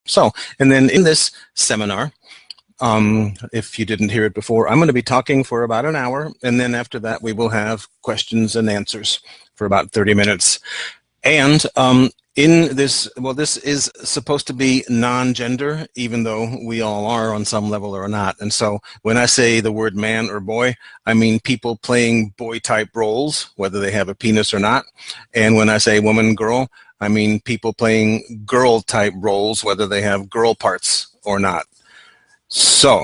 So, and then in this seminar, if you didn't hear it before, I'm going to be talking for about an hour, and then after that we will have questions and answers for about 30 minutes. And in this, well, this is supposed to be non-gender, even though we all are on some level or not. And so when I say the word man or boy, I mean people playing boy-type roles, whether they have a penis or not. And when I say woman, girl, I mean people playing girl-type roles, whether they have girl parts or not. So,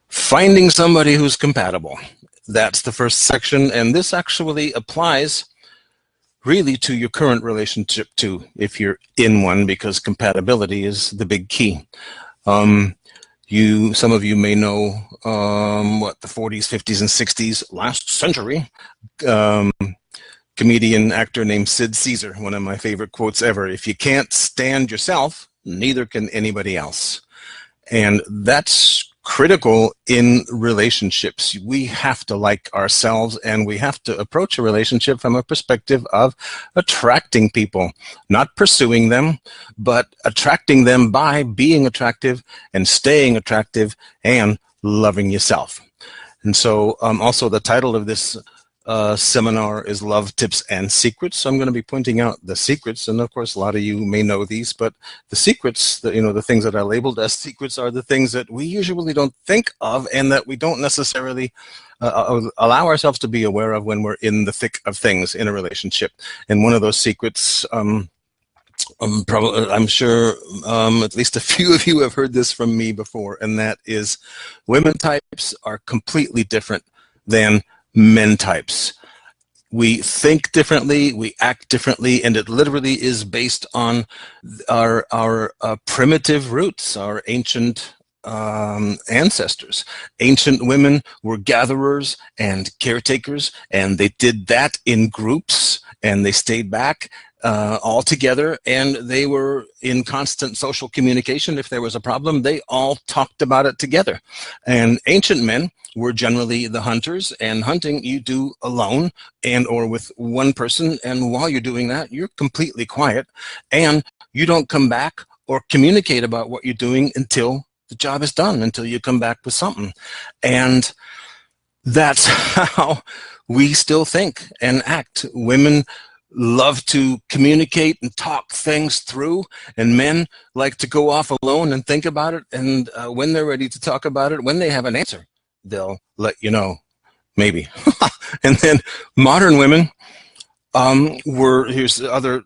finding somebody who's compatible. That's the first section, and this actually applies really to your current relationship too, if you're in one, because compatibility is the big key. Some of you may know what the 40s, 50s, and 60s, last century, comedian actor named Sid Caesar, one of my favorite quotes ever. If you can't stand yourself, neither can anybody else. And that's critical in relationships. We have to like ourselves, and we have to approach a relationship from a perspective of attracting people, not pursuing them, but attracting them by being attractive and staying attractive and loving yourself. And so also the title of this seminar is Love Tips and Secrets. So I'm going to be pointing out the secrets, and of course a lot of you may know these, but the secrets, the things that are labeled as secrets are the things that we usually don't think of and that we don't necessarily allow ourselves to be aware of when we're in the thick of things in a relationship. And one of those secrets, I'm sure at least a few of you have heard this from me before, and that is women types are completely different than men types. We think differently, we act differently, and it literally is based on our primitive roots, our ancient ancestors. Ancient women were gatherers and caretakers, and they did that in groups, and they stayed back all together, and they were in constant social communication. If there was a problem, they all talked about it together. And ancient men were generally the hunters, and hunting you do alone and or with one person, and while you're doing that, you're completely quiet, and you don't come back or communicate about what you're doing until the job is done, until you come back with something. And that's how we still think and act. Women love to communicate and talk things through, and men like to go off alone and think about it, and when they're ready to talk about it, when they have an answer, they'll let you know, maybe. And then modern women here's the other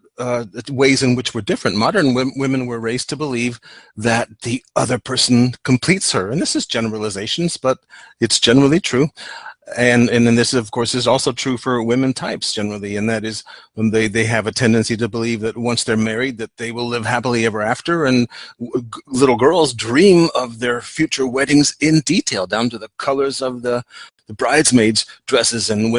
ways in which we're different. Modern women were raised to believe that the other person completes her, and this is generalizations, but it's generally true. And then this, of course, is also true for women types generally, and that is when they have a tendency to believe that once they're married that they will live happily ever after, and little girls dream of their future weddings in detail, down to the colors of the bridesmaids' dresses. And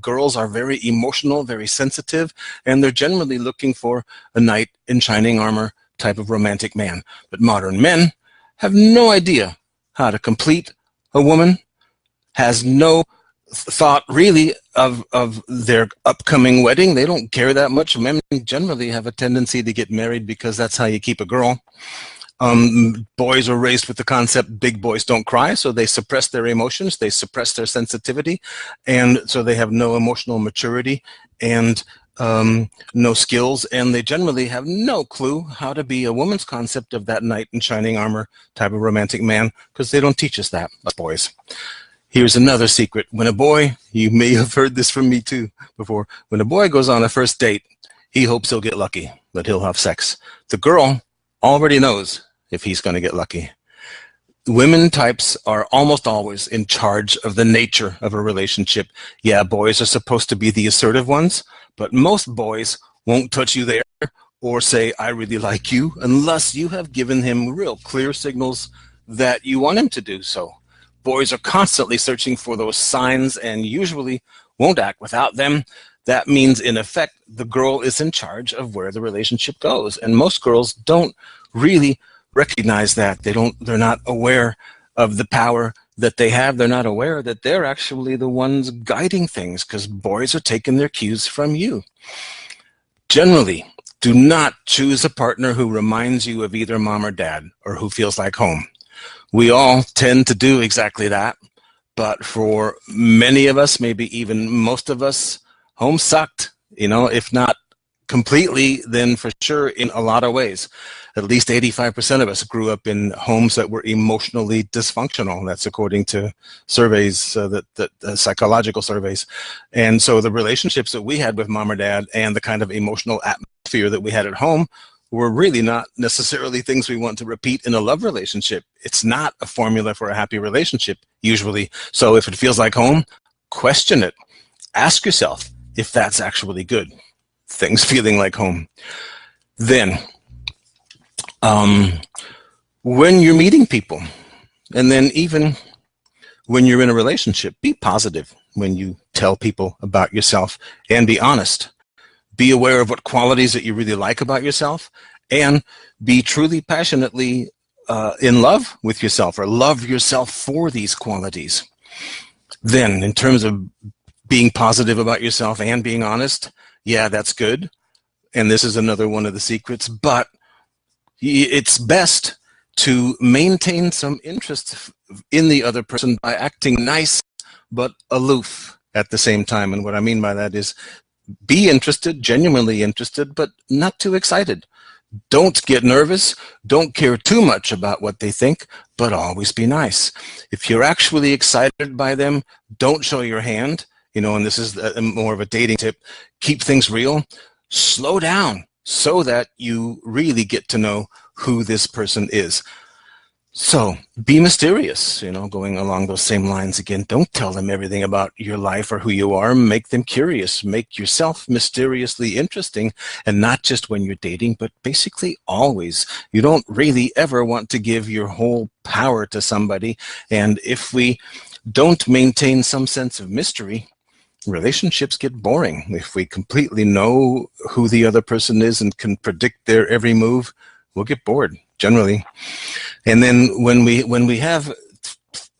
girls are very emotional, very sensitive, and they're generally looking for a knight in shining armor type of romantic man. But modern men have no idea how to complete a woman, has no thought really of their upcoming wedding. They don't care that much. Men generally have a tendency to get married because that's how you keep a girl. Boys are raised with the concept big boys don't cry, so they suppress their emotions, they suppress their sensitivity, and so they have no emotional maturity and no skills, and they generally have no clue how to be a woman's concept of that knight in shining armor type of romantic man, because they don't teach us that, us boys. Here's another secret. When a boy, you may have heard this from me too before, when a boy goes on a first date, he hopes he'll get lucky, that he'll have sex. The girl already knows if he's going to get lucky. Women types are almost always in charge of the nature of a relationship. Yeah, boys are supposed to be the assertive ones, but most boys won't touch you there or say, I really like you, unless you have given him real clear signals that you want him to do so. Boys are constantly searching for those signs and usually won't act without them. That means, in effect, the girl is in charge of where the relationship goes. And most girls don't really recognize that. They're not aware of the power that they have. They're not aware that they're actually the ones guiding things, because boys are taking their cues from you. Generally, Do not choose a partner who reminds you of either mom or dad or who feels like home. We all tend to do exactly that, but for many of us, maybe even most of us, home sucked, if not completely, then for sure in a lot of ways. At least 85% of us grew up in homes that were emotionally dysfunctional. That's according to surveys, psychological surveys. And so the relationships that we had with mom or dad and the kind of emotional atmosphere that we had at home were really not necessarily things we want to repeat in a love relationship. It's not a formula for a happy relationship, usually. So if it feels like home, question it. Ask yourself if that's actually good. Things feeling like home. Then, when you're meeting people, and then even when you're in a relationship, be positive when you tell people about yourself and be honest. Be aware of what qualities that you really like about yourself, and be truly passionately in love with yourself, or love yourself for these qualities. Then, in terms of being positive about yourself and being honest, yeah, that's good. And this is another one of the secrets, but it's best to maintain some interest in the other person by acting nice but aloof at the same time. And what I mean by that is be interested, genuinely interested, but not too excited. Don't get nervous. Don't care too much about what they think, but always be nice. If you're actually excited by them, don't show your hand. And this is more of a dating tip. Keep things real. Slow down so that you really get to know who this person is. So be mysterious, going along those same lines again. Don't tell them everything about your life or who you are. Make them curious. Make yourself mysteriously interesting, and not just when you're dating, but basically always. You don't really ever want to give your whole power to somebody. And if we don't maintain some sense of mystery, relationships get boring. If we completely know who the other person is and can predict their every move, we'll get bored generally. And then when we have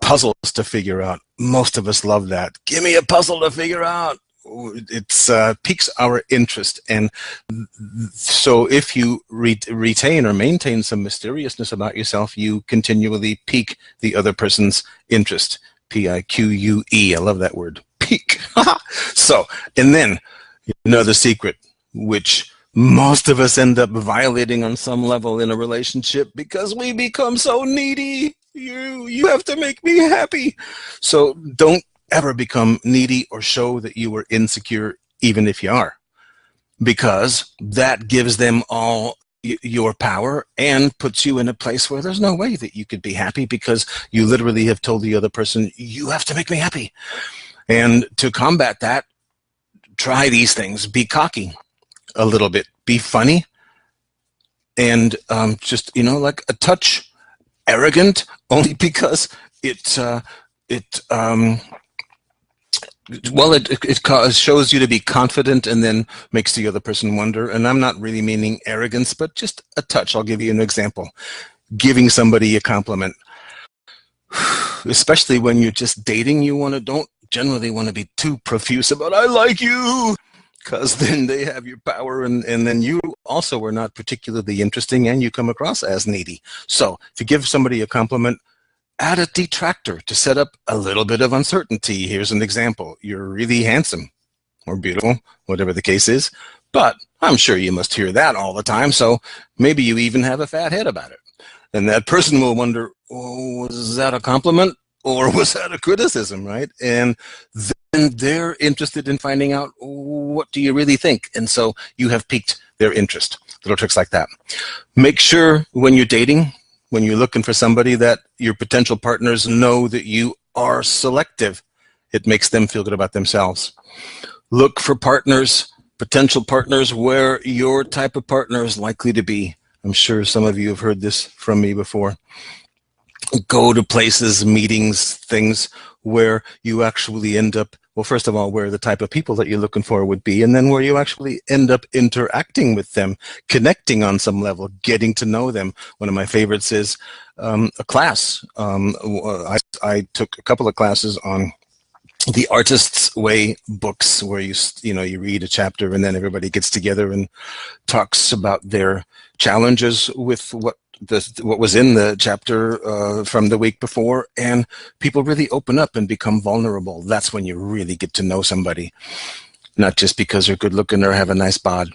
puzzles to figure out, most of us love that. Give me a puzzle to figure out. It piques our interest. And so if you retain or maintain some mysteriousness about yourself, you continually pique the other person's interest. P-I-Q-U-E. I love that word. Peak. So, and then another secret, which most of us end up violating on some level in a relationship because we become so needy. You have to make me happy. So don't ever become needy or show that you are insecure, even if you are, because that gives them all your power and puts you in a place where there's no way that you could be happy, because you literally have told the other person, you have to make me happy. And to combat that, try these things. Be cocky a little bit. Be funny. And just, like a touch arrogant, only because it shows you to be confident and then makes the other person wonder. And I'm not really meaning arrogance, but just a touch. I'll give you an example. Giving somebody a compliment. Especially when you're just dating, don't generally want to be too profuse about, I like you, because then they have your power, and then you also are not particularly interesting and you come across as needy. So if you give somebody a compliment, add a detractor to set up a little bit of uncertainty. Here's an example. You're really handsome or beautiful, whatever the case is, but I'm sure you must hear that all the time, so maybe you even have a fat head about it. And that person will wonder, oh, was that a compliment or was that a criticism, right? And then they're interested in finding out, what do you really think? And so you have piqued their interest. Little tricks like that. Make sure when you're dating, when you're looking for somebody, that your potential partners know that you are selective. It makes them feel good about themselves. Look for partners, potential partners, where your type of partner is likely to be. I'm sure some of you have heard this from me before. Go to places, meetings, things where you actually end up, well, first of all, where the type of people that you're looking for would be, and then where you actually end up interacting with them, connecting on some level, getting to know them. One of my favorites is a class. I took a couple of classes on the Artist's Way books, where you read a chapter and then everybody gets together and talks about their challenges with what was in the chapter from the week before, and people really open up and become vulnerable. That's when you really get to know somebody, not just because they're good looking or have a nice bod.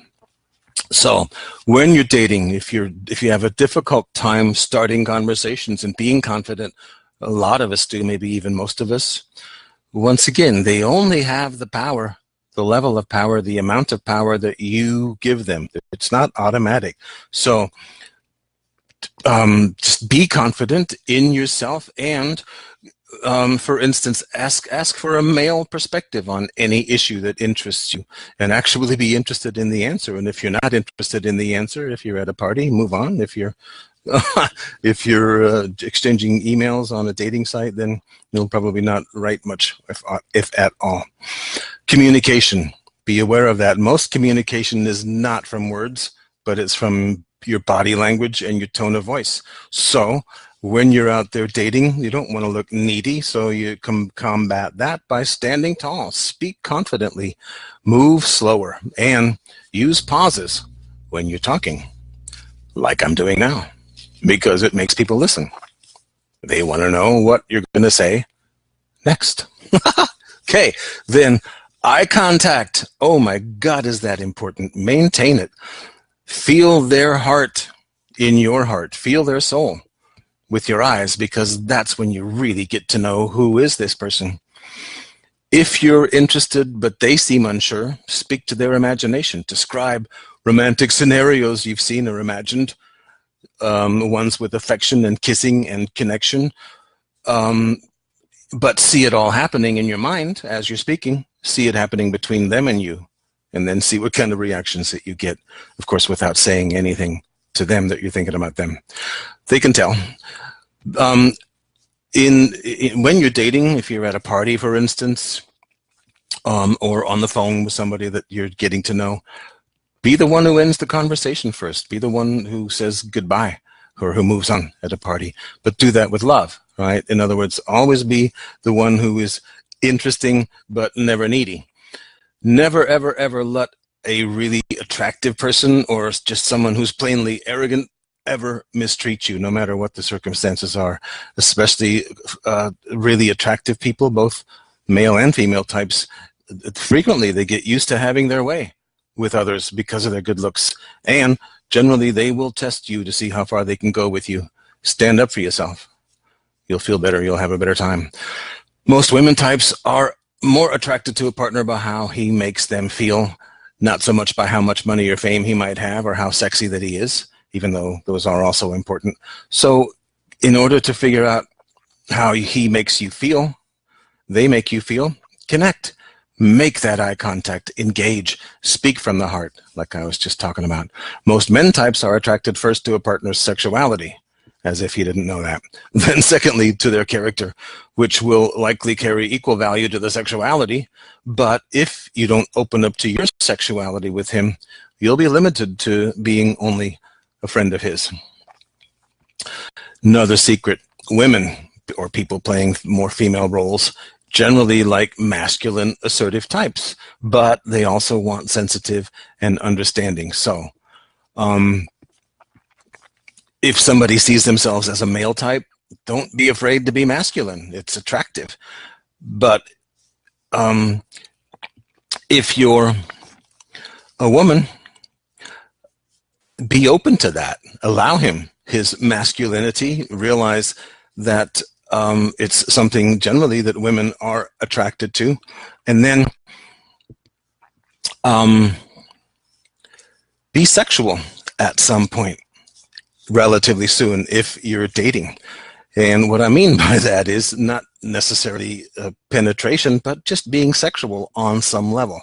So when you're dating, if you have a difficult time starting conversations and being confident, a lot of us do, maybe even most of us, once again, they only have the power, the level of power, the amount of power that you give them. It's not automatic. So just be confident in yourself, and for instance, ask for a male perspective on any issue that interests you, and actually be interested in the answer. And if you're not interested in the answer, if you're at a party, move on. If you're if you're exchanging emails on a dating site, then you'll probably not write much, if at all. Communication, be aware of that. Most communication is not from words, but it's from your body language and your tone of voice. So when you're out there dating, you don't want to look needy, so you can combat that by standing tall, speak confidently, move slower, and use pauses when you're talking, like I'm doing now, because it makes people listen. They want to know what you're going to say next. Okay, then eye contact. Oh my God, is that important? Maintain it. Feel their heart in your heart. Feel their soul with your eyes, because that's when you really get to know who is this person. If you're interested but they seem unsure, speak to their imagination. Describe romantic scenarios you've seen or imagined, ones with affection and kissing and connection, but see it all happening in your mind as you're speaking. See it happening between them and you, and then see what kind of reactions that you get, of course, without saying anything to them that you're thinking about them. They can tell. When you're dating, if you're at a party, for instance, or on the phone with somebody that you're getting to know, be the one who ends the conversation first. Be the one who says goodbye or who moves on at a party. But do that with love, right? In other words, always be the one who is interesting but never needy. Never, ever, ever let a really attractive person or just someone who's plainly arrogant ever mistreat you, no matter what the circumstances are. Especially really attractive people, both male and female types, frequently they get used to having their way with others because of their good looks, and generally they will test you to see how far they can go with you. Stand up for yourself. You'll feel better. You'll have a better time. Most women types are more attracted to a partner by how he makes them feel, not so much by how much money or fame he might have or how sexy that he is, even though those are also important. So in order to figure out how he makes you feel, they make you feel, connect. Make that eye contact, engage, speak from the heart, like I was just talking about. Most men types are attracted first to a partner's sexuality, as if he didn't know that. Then secondly, to their character, which will likely carry equal value to the sexuality. But if you don't open up to your sexuality with him, you'll be limited to being only a friend of his. Another secret, women or people playing more female roles generally like masculine, assertive types, but they also want sensitive and understanding. So if somebody sees themselves as a male type, don't be afraid to be masculine. It's attractive. But if you're a woman, be open to that. Allow him his masculinity. Realize that it's something generally that women are attracted to. And then be sexual at some point relatively soon if you're dating. And what I mean by that is not necessarily penetration, but just being sexual on some level.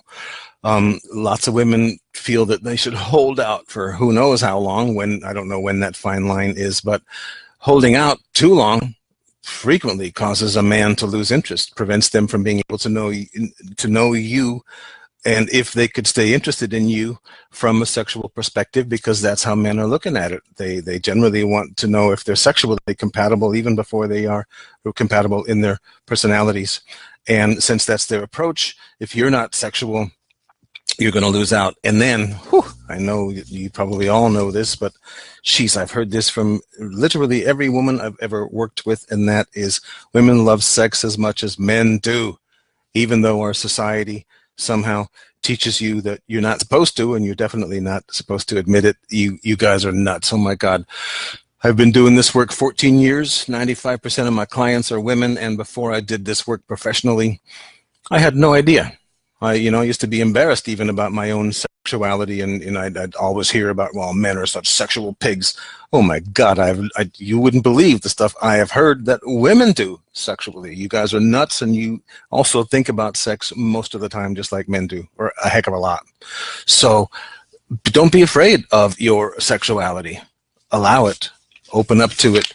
Lots of women feel that they should hold out for who knows how long, when I don't know when that fine line is, but holding out too long frequently causes a man to lose interest, prevents them from being able to know you, and if they could stay interested in you from a sexual perspective, because that's how men are looking at it. They generally want to know if they're sexually compatible even before they are compatible in their personalities. And since that's their approach, if you're not sexual, you're going to lose out. And then, whew, I know you probably all know this, but geez, I've heard this from literally every woman I've ever worked with, and that is women love sex as much as men do, even though our society somehow teaches you that you're not supposed to, and you're definitely not supposed to admit it. You guys are nuts. Oh my God. I've been doing this work 14 years. 95% of my clients are women, and before I did this work professionally, I had no idea. I used to be embarrassed even about my own sexuality, and I'd always hear about, well, men are such sexual pigs. Oh my God, you wouldn't believe the stuff I have heard that women do sexually. You guys are nuts, and you also think about sex most of the time just like men do, or a heck of a lot. So don't be afraid of your sexuality. Allow it. Open up to it.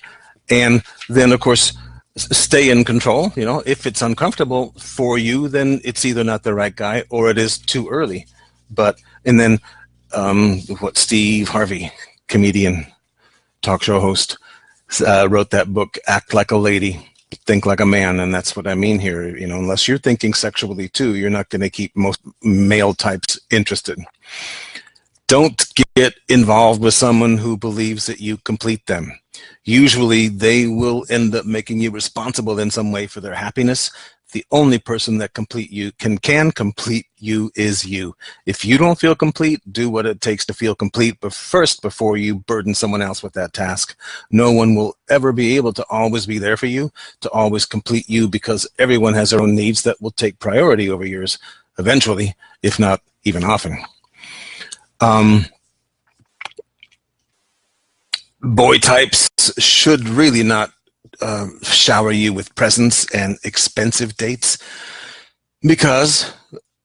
And then, of course, stay in control. If it's uncomfortable for you, then it's either not the right guy or it is too early. And then what Steve Harvey, comedian, talk show host, wrote that book, Act Like a Lady, Think Like a Man. And that's what I mean here. Unless you're thinking sexually too, you're not going to keep most male types interested. Don't get involved with someone who believes that you complete them. Usually they will end up making you responsible in some way for their happiness. The only person that can complete you is you. If you don't feel complete, do what it takes to feel complete, but first, before you burden someone else with that task. No one will ever be able to always be there for you, to always complete you, because everyone has their own needs that will take priority over yours eventually, if not even often. Boy types should really not shower you with presents and expensive dates, because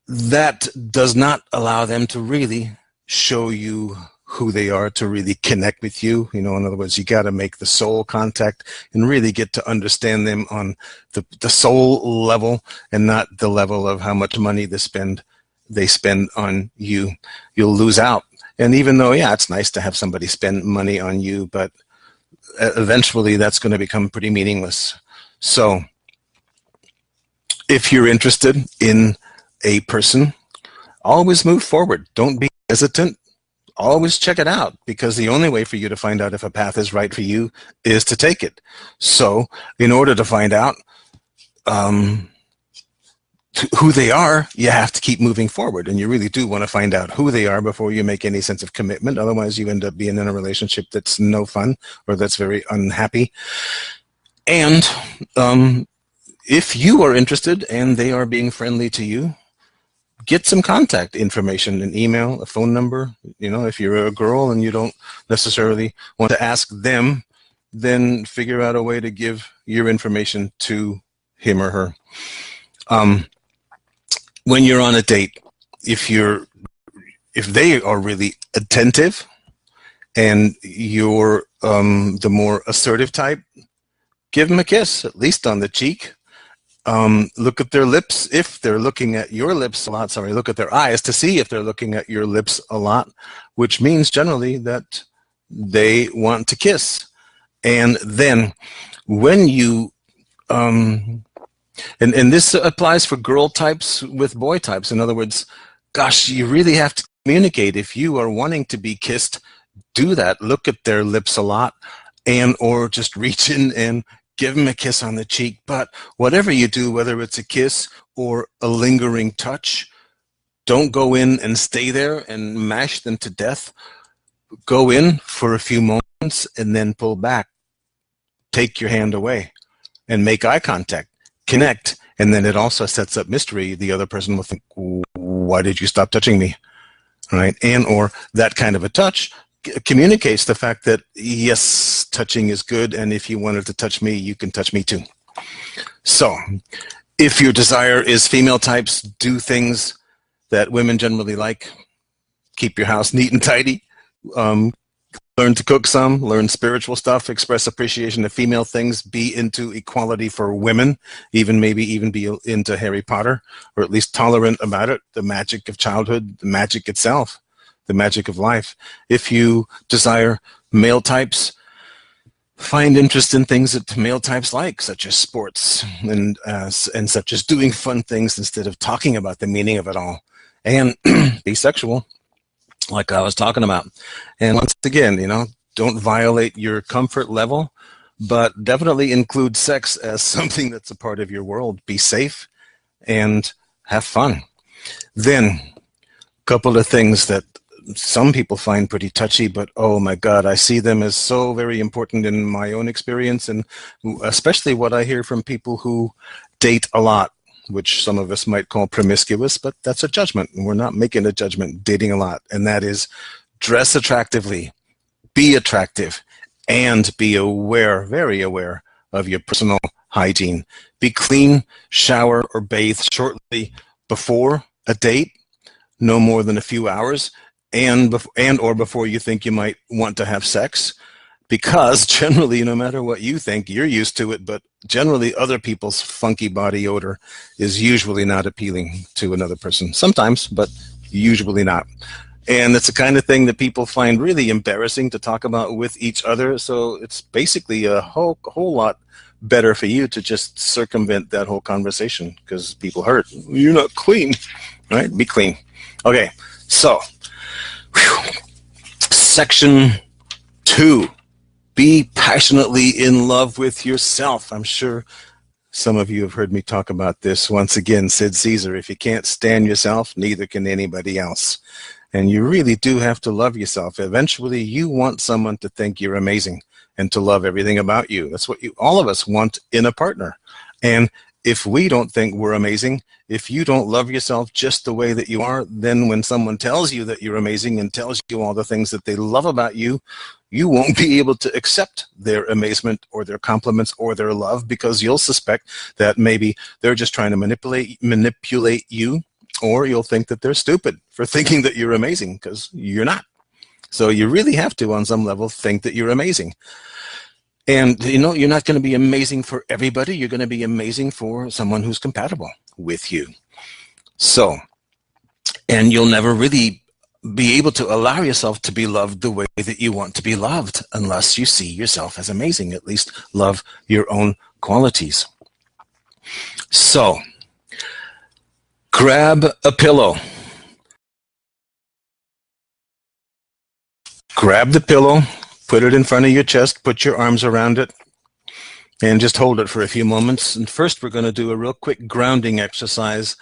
that does not allow them to really show you who they are, to really connect with you. In other words, you got to make the soul contact and really get to understand them on the soul level, and not the level of how much money they spend on you. You'll lose out. And even though, yeah, it's nice to have somebody spend money on you, but eventually that's going to become pretty meaningless. So if you're interested in a person, always move forward. Don't be hesitant. Always check it out, because the only way for you to find out if a path is right for you is to take it. So in order to find out who they are, you have to keep moving forward, and you really do want to find out who they are before you make any sense of commitment. Otherwise, you end up being in a relationship that's no fun, or that's very unhappy. And if you are interested and they are being friendly to you, get some contact information, an email, a phone number. If you're a girl and you don't necessarily want to ask them, then figure out a way to give your information to him or her. When you're on a date, if they are really attentive and you're the more assertive type, give them a kiss, at least on the cheek. Look at their lips. If they're looking at your lips a lot, look at their eyes to see if they're looking at your lips a lot, which means generally that they want to kiss. And then when you and this applies for girl types with boy types. In other words, gosh, you really have to communicate. If you are wanting to be kissed, do that. Look at their lips a lot, or just reach in and give them a kiss on the cheek. But whatever you do, whether it's a kiss or a lingering touch, don't go in and stay there and mash them to death. Go in for a few moments and then pull back. Take your hand away and make eye contact. Connect, and then it also sets up mystery. The other person will think, why did you stop touching me? Right? Or that kind of a touch communicates the fact that, yes, touching is good, and if you wanted to touch me, you can touch me too. So if your desire is female types, do things that women generally like. Keep your house neat and tidy. Learn to cook some, learn spiritual stuff, express appreciation of female things, be into equality for women, maybe even be into Harry Potter, or at least tolerant about it, the magic of childhood, the magic itself, the magic of life. If you desire male types, Find interest in things that male types like, such as sports and such as doing fun things instead of talking about the meaning of it all. And be sexual, like I was talking about. And once again, don't violate your comfort level, but definitely include sex as something that's a part of your world. Be safe and have fun. Then, a couple of things that some people find pretty touchy, but oh my God, I see them as so very important in my own experience, and especially what I hear from people who date a lot, which some of us might call promiscuous, but that's a judgment, and we're not making a judgment, dating a lot, and that is dress attractively, be attractive, and be aware, very aware of your personal hygiene. Be clean, shower or bathe shortly before a date, no more than a few hours, and or before you think you might want to have sex, because generally, no matter what you think, you're used to it, but generally other people's funky body odor is usually not appealing to another person. Sometimes, but usually not. And it's the kind of thing that people find really embarrassing to talk about with each other, so it's basically a whole lot better for you to just circumvent that whole conversation, because people hurt. You're not clean, right? Be clean. Okay, so Section 2, be passionately in love with yourself. I'm sure some of you have heard me talk about this. Once again, said Caesar, if you can't stand yourself, neither can anybody else. And you really do have to love yourself. Eventually, you want someone to think you're amazing and to love everything about you. That's what all of us want in a partner. And if we don't think we're amazing, if you don't love yourself just the way that you are, then when someone tells you that you're amazing and tells you all the things that they love about you, you won't be able to accept their amazement or their compliments or their love, because you'll suspect that maybe they're just trying to manipulate you, or you'll think that they're stupid for thinking that you're amazing, because you're not. So you really have to, on some level, think that you're amazing. And, you're not going to be amazing for everybody. You're going to be amazing for someone who's compatible with you. So, and you'll never really be able to allow yourself to be loved the way that you want to be loved unless you see yourself as amazing. At least love your own qualities. So, grab a pillow. Grab the pillow, put it in front of your chest, put your arms around it, and just hold it for a few moments. And first, we're going to do a real quick grounding exercise,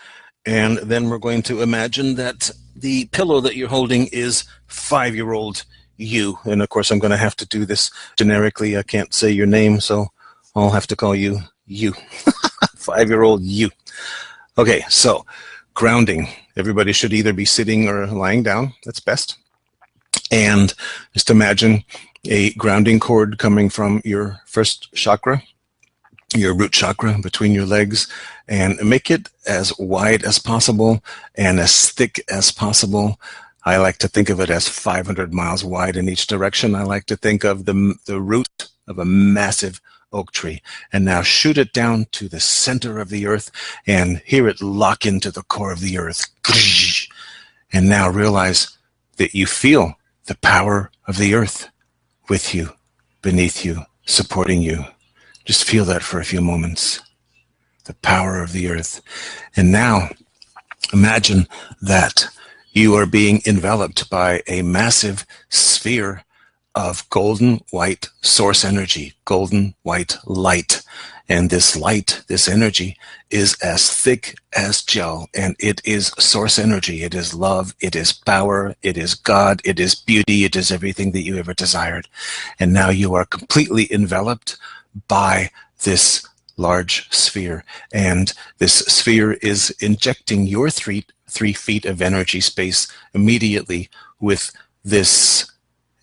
and then we're going to imagine that the pillow that you're holding is 5-year-old you. And of course, I'm going to have to do this generically. I can't say your name, so I'll have to call you you. 5-year-old you. Okay, so grounding. Everybody should either be sitting or lying down. That's best. And just imagine a grounding cord coming from your first chakra, your root chakra, between your legs, and make it as wide as possible and as thick as possible. I like to think of it as 500 miles wide in each direction. I like to think of the root of a massive oak tree, and now shoot it down to the center of the earth and hear it lock into the core of the earth. And now realize that you feel the power of the earth with you, beneath you, supporting you. Just feel that for a few moments. The power of the earth. And now imagine that you are being enveloped by a massive sphere of golden white source energy, golden white light. And this light, this energy, is as thick as gel, and it is source energy. It is love, it is power, it is God, it is beauty, it is everything that you ever desired. And now you are completely enveloped by this large sphere, and this sphere is injecting your 3 feet of energy space immediately with this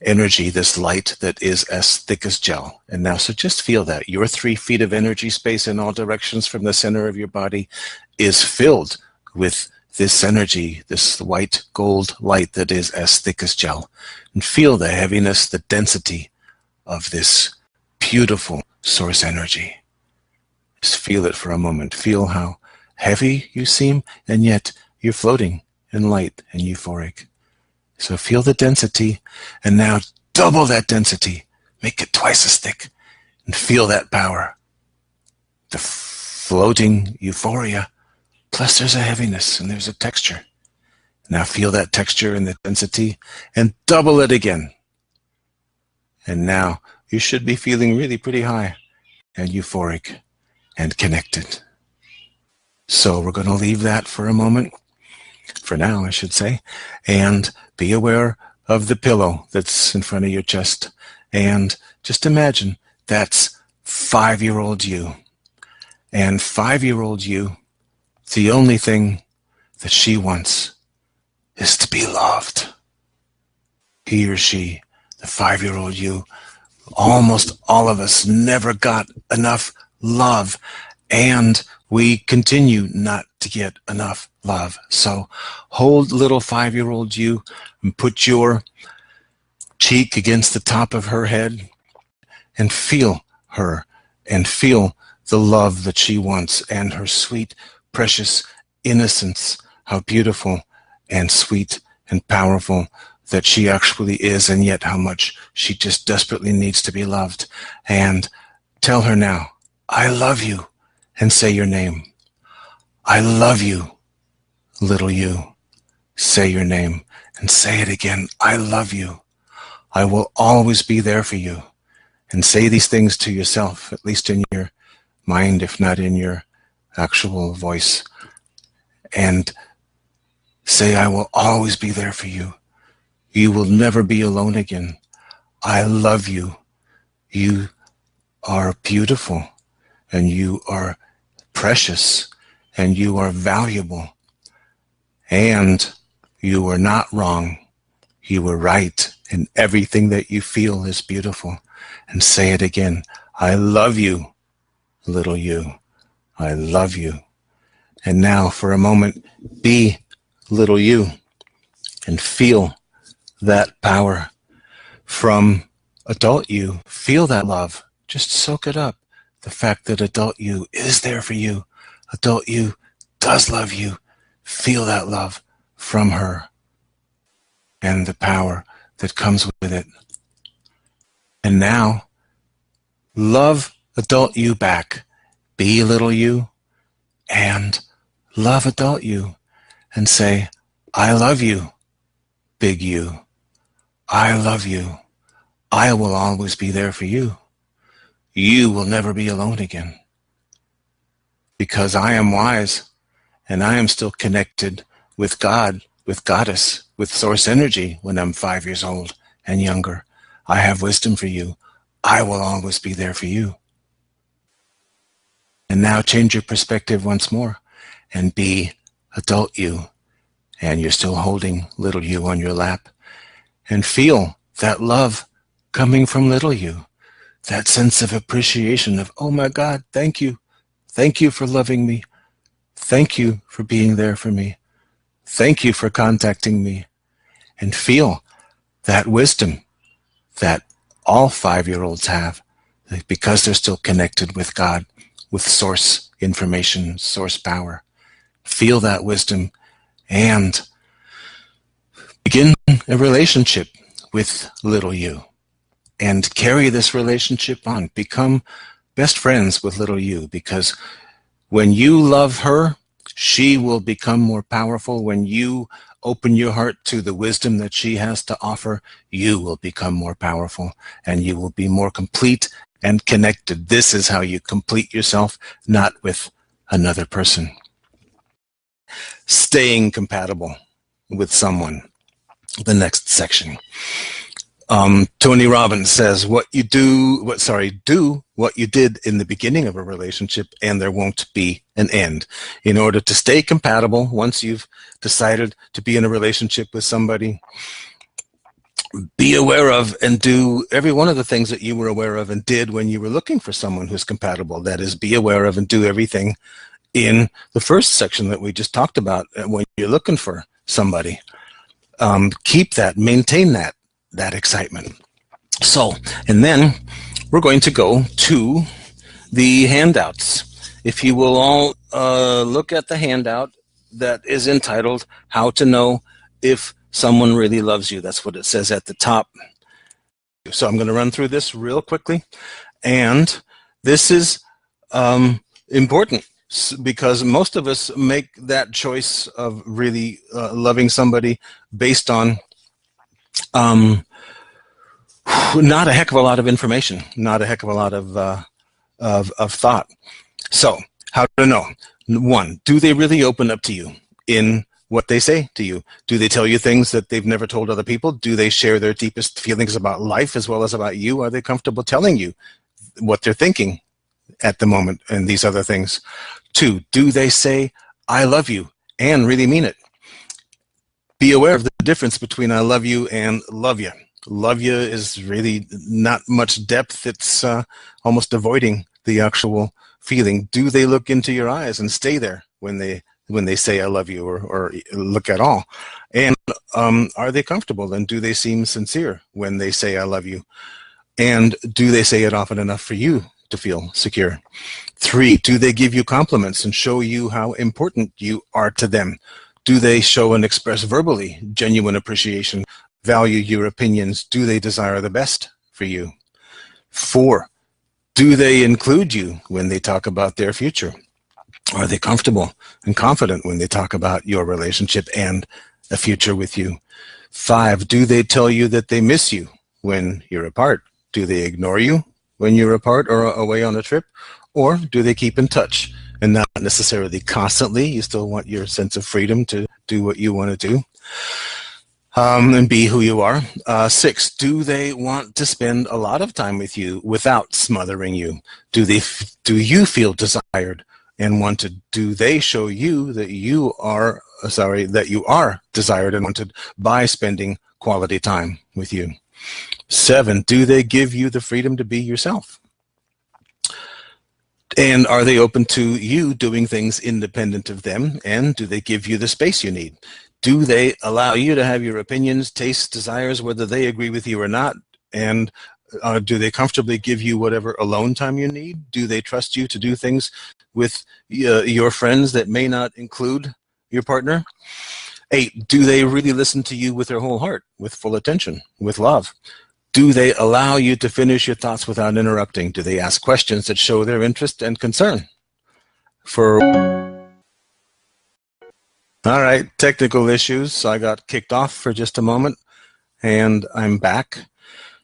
energy, this light that is as thick as gel. And now, so just feel that your 3 feet of energy space in all directions from the center of your body is filled with this energy, this white gold light that is as thick as gel. And feel the heaviness, the density of this beautiful source energy. Just feel it for a moment. Feel how heavy you seem, and yet you're floating and light and euphoric. So feel the density, and now double that density. Make it twice as thick. and feel that power. The floating euphoria, plus there's a heaviness and there's a texture. Now feel that texture and the density and double it again. And now you should be feeling really pretty high and euphoric and connected. So we're going to leave that for a moment, for now I should say, and be aware of the pillow that's in front of your chest. And just imagine that's 5-year-old you. And 5-year-old you, the only thing that she wants is to be loved. He or she, the 5-year-old you, almost all of us never got enough love, and we continue not to get enough love. So hold little 5-year-old you and put your cheek against the top of her head and feel her and feel the love that she wants and her sweet, precious innocence, how beautiful and sweet and powerful that she actually is, and yet how much she just desperately needs to be loved. And tell her now, I love you, and say your name. I love you, little you. Say your name and say it again. I love you. I will always be there for you. And say these things to yourself, at least in your mind, if not in your actual voice. And say, I will always be there for you. You will never be alone again. I love you. You are beautiful, and you are precious, and you are valuable, and you are not wrong. You were right, and everything that you feel is beautiful. And say it again. I love you, little you. I love you. And now for a moment, be little you and feel that power from adult you. Feel that love. Just soak it up. The fact that adult you is there for you. Adult you does love you. Feel that love from her and the power that comes with it. And now, love adult you back. Be little you and love adult you and say, I love you, big you. I love you. I will always be there for you. You will never be alone again. Because I am wise and I am still connected with God, with Goddess, with source energy when I'm 5 years old and younger. I have wisdom for you. I will always be there for you. And now change your perspective once more and be adult you. And you're still holding little you on your lap. And feel that love coming from little you. That sense of appreciation of, oh my God, thank you. Thank you for loving me. Thank you for being there for me. Thank you for contacting me. And feel that wisdom that all 5-year-olds have, because they're still connected with God, with source information, source power. Feel that wisdom and begin a relationship with little you and carry this relationship on. Become best friends with little you, because when you love her, she will become more powerful. When you open your heart to the wisdom that she has to offer, you will become more powerful and you will be more complete and connected. This is how you complete yourself, not with another person. Staying compatible with someone. The next section. Tony Robbins says, do what you did in the beginning of a relationship and there won't be an end. In order to stay compatible, once you've decided to be in a relationship with somebody, be aware of and do every one of the things that you were aware of and did when you were looking for someone who's compatible. That is, be aware of and do everything in the first section that we just talked about when you're looking for somebody. Keep that, maintain that excitement. So, and then we're going to go to the handouts. If you will all look at the handout that is entitled How to Know If Someone Really Loves You. That's what it says at the top. So I'm going to run through this real quickly. And this is important because most of us make that choice of really loving somebody based on not a heck of a lot of information, not a heck of a lot of thought. So how to know? One, do they really open up to you in what they say to you? Do they tell you things that they've never told other people? Do they share their deepest feelings about life as well as about you? Are they comfortable telling you what they're thinking at the moment and these other things? Two, do they say, I love you and really mean it? Be aware of the difference between I love you and love you. Love you is really not much depth. It's almost avoiding the actual feeling. Do they look into your eyes and stay there when they say I love you or look at all? And are they comfortable, and do they seem sincere when they say I love you? And do they say it often enough for you to feel secure? Three, do they give you compliments and show you how important you are to them? Do they show and express verbally genuine appreciation, value your opinions? Do they desire the best for you? Four, do they include you when they talk about their future? Are they comfortable and confident when they talk about your relationship and a future with you? Five, do they tell you that they miss you when you're apart? Do they ignore you when you're apart or away on a trip? Or do they keep in touch? And not necessarily constantly. You still want your sense of freedom to do what you want to do and be who you are. Six, do they want to spend a lot of time with you without smothering you? Do you feel desired and wanted? Do they show you that you are desired and wanted by spending quality time with you? Seven, do they give you the freedom to be yourself? And are they open to you doing things independent of them? And do they give you the space you need? Do they allow you to have your opinions, tastes, desires, whether they agree with you or not? And do they comfortably give you whatever alone time you need? Do they trust you to do things with your friends that may not include your partner? Eight, do they really listen to you with their whole heart, with full attention, with love? Do they allow you to finish your thoughts without interrupting? Do they ask questions that show their interest and concern? All right, technical issues. So I got kicked off for just a moment, and I'm back.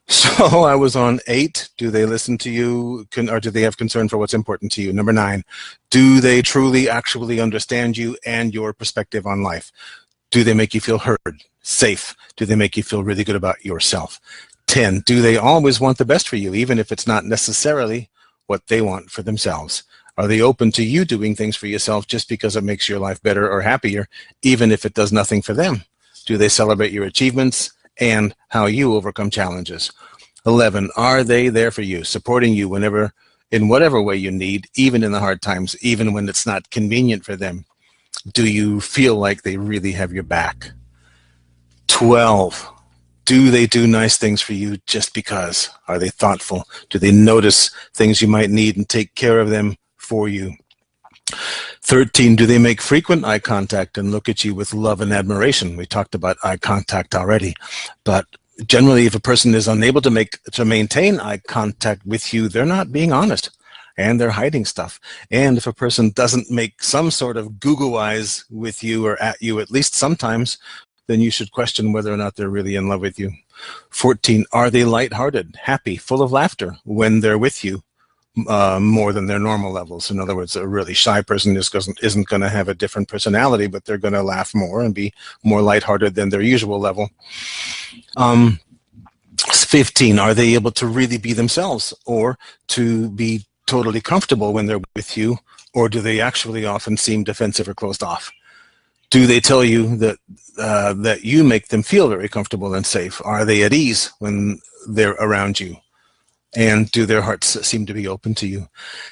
So I was on 8. Do they listen to you, or do they have concern for what's important to you? Number 9, do they truly actually understand you and your perspective on life? Do they make you feel heard, safe? Do they make you feel really good about yourself? 10, do they always want the best for you, even if it's not necessarily what they want for themselves? Are they open to you doing things for yourself just because it makes your life better or happier, even if it does nothing for them? Do they celebrate your achievements and how you overcome challenges? 11, are they there for you, supporting you whenever, in whatever way you need, even in the hard times, even when it's not convenient for them? Do you feel like they really have your back? 12, do they do nice things for you just because? Are they thoughtful? Do they notice things you might need and take care of them for you? 13, do they make frequent eye contact and look at you with love and admiration? We talked about eye contact already, but generally if a person is unable to maintain eye contact with you, they're not being honest and they're hiding stuff. And if a person doesn't make some sort of Google eyes with you or at you at least sometimes, then you should question whether or not they're really in love with you. 14, are they lighthearted, happy, full of laughter when they're with you more than their normal levels? In other words, a really shy person isn't going to have a different personality, but they're going to laugh more and be more lighthearted than their usual level. 15, are they able to really be themselves or to be totally comfortable when they're with you, or do they actually often seem defensive or closed off? Do they tell you that that you make them feel very comfortable and safe? Are they at ease when they're around you? And do their hearts seem to be open to you?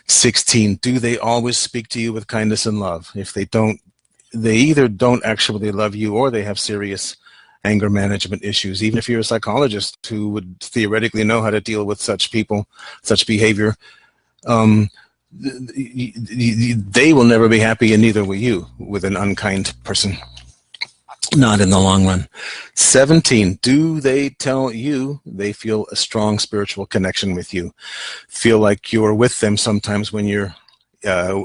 16, do they always speak to you with kindness and love? If they don't, they either don't actually love you or they have serious anger management issues. Even if you're a psychologist who would theoretically know how to deal with such people, such behavior, they will never be happy, and neither will you with an unkind person. Not in the long run. 17, do they tell you they feel a strong spiritual connection with you? Feel like you're with them sometimes when you're,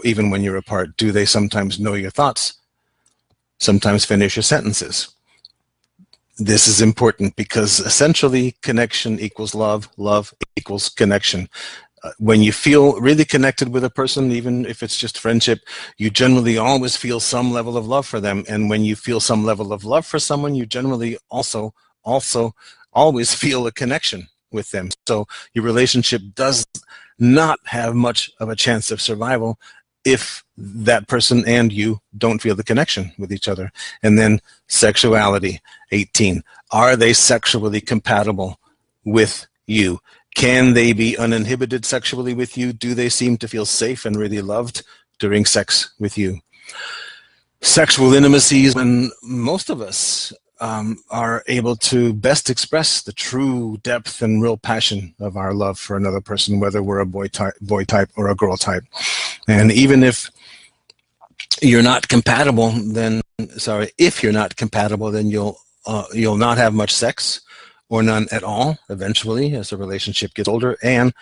even when you're apart? Do they sometimes know your thoughts? Sometimes finish your sentences? This is important because essentially connection equals love, love equals connection. When you feel really connected with a person, even if it's just friendship, you generally always feel some level of love for them. And when you feel some level of love for someone, you generally also always feel a connection with them. So your relationship does not have much of a chance of survival if that person and you don't feel the connection with each other. And then sexuality, 18. Are they sexually compatible with you? Can they be uninhibited sexually with you? Do they seem to feel safe and really loved during sex with you? Sexual intimacy is when most of us are able to best express the true depth and real passion of our love for another person, whether we're a boy type or a girl type. And even if you're not compatible, then, if you're not compatible, then you'll not have much sex, or none at all, eventually, as the relationship gets older, and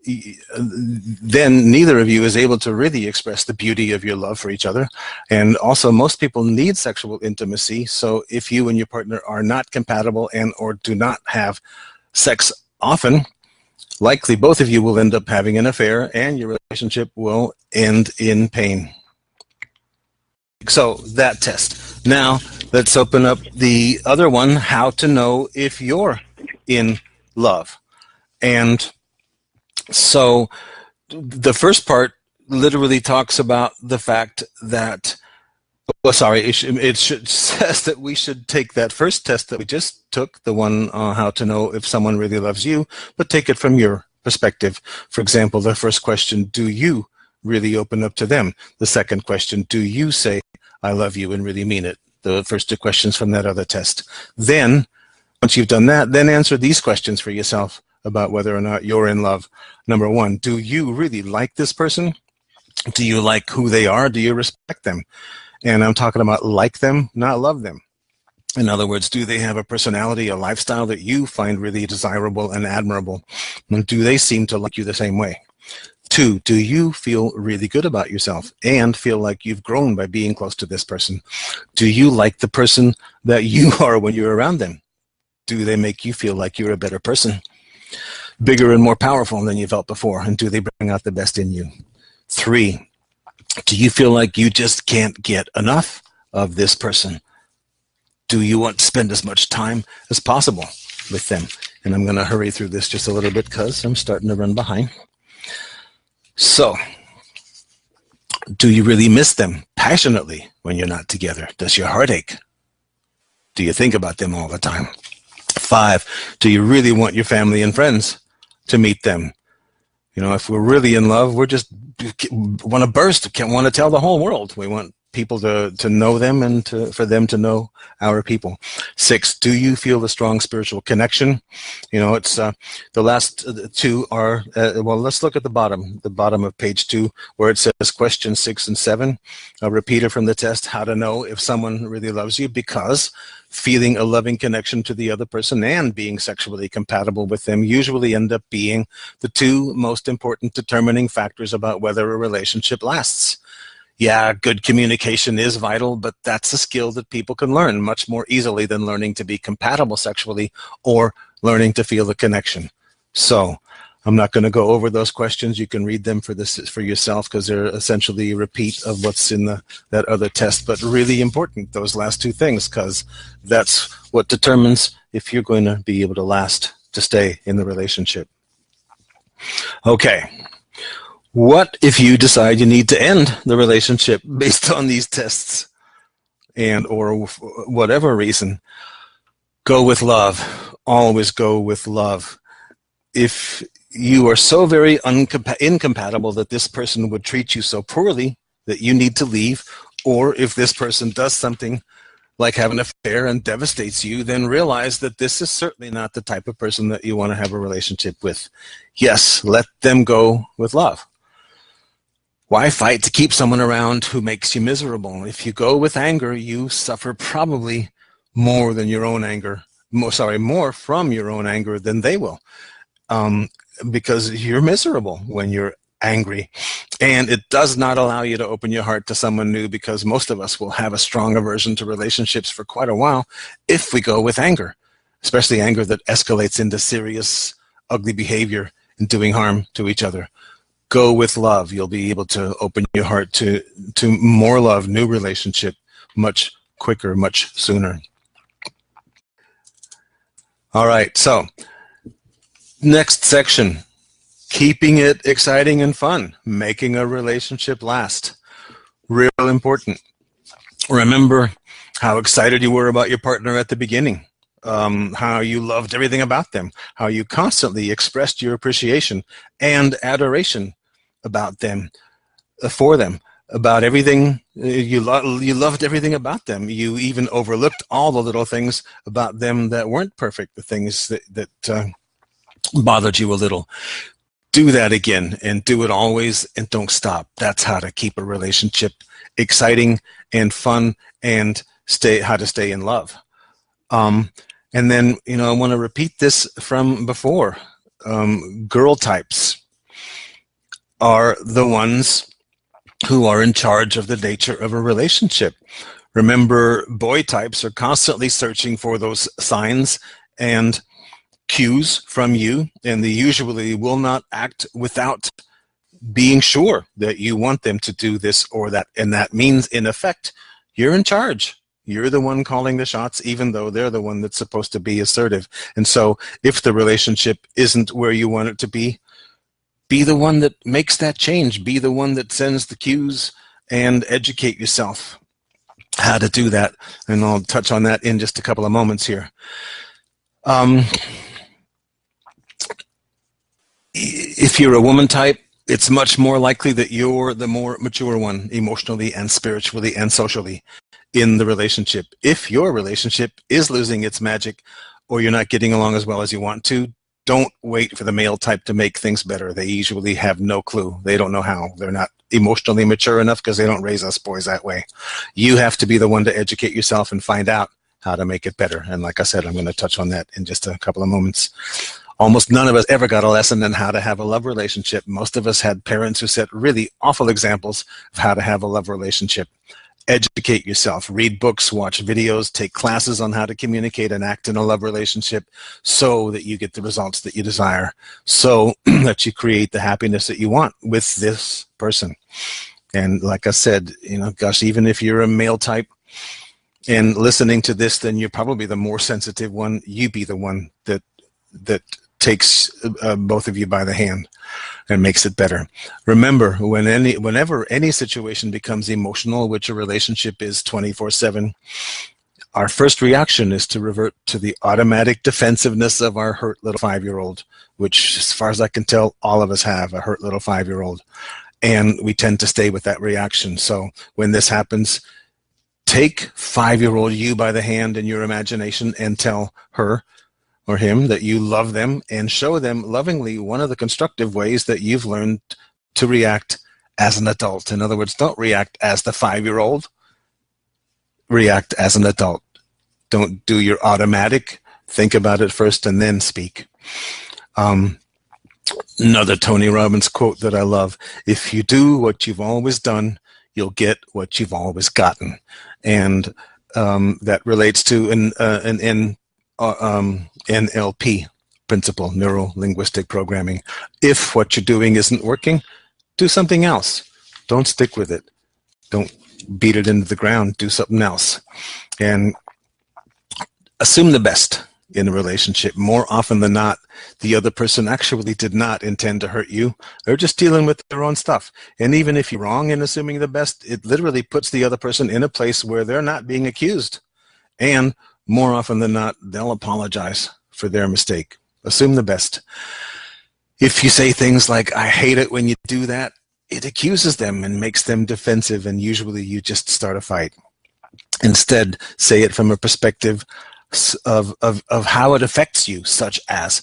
then neither of you is able to really express the beauty of your love for each other. And also, most people need sexual intimacy, so if you and your partner are not compatible and or do not have sex often, likely both of you will end up having an affair and your relationship will end in pain. So that test. Now let's open up the other one, how to know if you're in love. And so the first part literally talks about the fact that, it says that we should take that first test that we just took, the one how to know if someone really loves you, but take it from your perspective. For example, the first question, do you really open up to them? The second question, do you say, I love you, and really mean it? The first two questions from that other test. Then, once you've done that, then answer these questions for yourself about whether or not you're in love. Number one, do you really like this person? Do you like who they are? Do you respect them? And I'm talking about like them, not love them. In other words, do they have a personality, a lifestyle that you find really desirable and admirable? And do they seem to like you the same way? 2, do you feel really good about yourself and feel like you've grown by being close to this person? Do you like the person that you are when you're around them? Do they make you feel like you're a better person, bigger and more powerful than you felt before? And do they bring out the best in you? 3, do you feel like you just can't get enough of this person? Do you want to spend as much time as possible with them? And I'm going to hurry through this just a little bit because I'm starting to run behind. So, do you really miss them passionately when you're not together? Does your heart ache? Do you think about them all the time? 5, do you really want your family and friends to meet them? You know, if we're really in love, we're just want to burst, can't want to tell the whole world. We want people to know them and for them to know our people. 6, do you feel a strong spiritual connection? You know, it's the last two are, well, let's look at the bottom of page 2, where it says questions 6 and 7. A repeater from the test, how to know if someone really loves you, because feeling a loving connection to the other person and being sexually compatible with them usually end up being the two most important determining factors about whether a relationship lasts. Yeah, good communication is vital, but that's a skill that people can learn much more easily than learning to be compatible sexually or learning to feel the connection. So I'm not going to go over those questions. You can read them for yourself because they're essentially a repeat of what's in that other test, but really important, those last two things, because that's what determines if you're going to be able to stay in the relationship. Okay. What if you decide you need to end the relationship based on these tests and or whatever reason? Go with love. Always go with love. If you are so very incompatible that this person would treat you so poorly that you need to leave, or if this person does something like have an affair and devastates you, then realize that this is certainly not the type of person that you want to have a relationship with. Yes, let them go with love. Why fight to keep someone around who makes you miserable? If you go with anger, you suffer probably more than your own anger, more from your own anger than they will. Because you're miserable when you're angry, and it does not allow you to open your heart to someone new, because most of us will have a strong aversion to relationships for quite a while if we go with anger, especially anger that escalates into serious, ugly behavior and doing harm to each other. Go with love. You'll be able to open your heart to more love, new relationship, much quicker, much sooner. All right, so next section, keeping it exciting and fun, making a relationship last. Real important. Remember how excited you were about your partner at the beginning, how you loved everything about them, how you constantly expressed your appreciation and adoration about them, for them, about everything. You loved everything about them. You even overlooked all the little things about them that weren't perfect, the things that bothered you a little. Do that again, and do it always, and don't stop. That's how to keep a relationship exciting and fun, and how to stay in love. And then, I want to repeat this from before. Girl types are the ones who are in charge of the nature of a relationship. Remember, boy types are constantly searching for those signs and cues from you, and they usually will not act without being sure that you want them to do this or that. And that means, in effect, you're in charge. You're the one calling the shots, even though they're the one that's supposed to be assertive. And so if the relationship isn't where you want it to be the one that makes that change. Be the one that sends the cues, and educate yourself how to do that. And I'll touch on that in just a couple of moments here. If you're a woman type, it's much more likely that you're the more mature one, emotionally and spiritually and socially, in the relationship. If your relationship is losing its magic, or you're not getting along as well as you want to, don't wait for the male type to make things better. They usually have no clue. They don't know how. They're not emotionally mature enough, because they don't raise us boys that way. You have to be the one to educate yourself and find out how to make it better. And like I said, I'm going to touch on that in just a couple of moments. Almost none of us ever got a lesson on how to have a love relationship. Most of us had parents who set really awful examples of how to have a love relationship. Educate yourself, read books, watch videos, take classes on how to communicate and act in a love relationship, so that you get the results that you desire, so that you create the happiness that you want with this person. And like I said, gosh, even if you're a male type and listening to this, then you're probably the more sensitive one. You be the one that takes both of you by the hand and makes it better. Remember, whenever any situation becomes emotional, which a relationship is 24/7, our first reaction is to revert to the automatic defensiveness of our hurt little 5-year-old, which, as far as I can tell, all of us have a hurt little 5-year-old. And we tend to stay with that reaction. So when this happens, take 5-year-old you by the hand in your imagination and tell her or him that you love them, and show them lovingly one of the constructive ways that you've learned to react as an adult. In other words, don't react as the 5-year-old. React as an adult. Don't do your automatic. Think about it first and then speak. Another Tony Robbins quote that I love: if you do what you've always done, you'll get what you've always gotten. And that relates to an NLP principle, neuro-linguistic programming. If what you're doing isn't working, do something else. Don't stick with it. Don't beat it into the ground. Do something else. And assume the best in a relationship. More often than not, the other person actually did not intend to hurt you. They're just dealing with their own stuff. And even if you're wrong in assuming the best, it literally puts the other person in a place where they're not being accused. And more often than not, they'll apologize for their mistake. Assume the best. If you say things like, I hate it when you do that, it accuses them and makes them defensive, and usually you just start a fight. Instead, say it from a perspective of how it affects you, such as,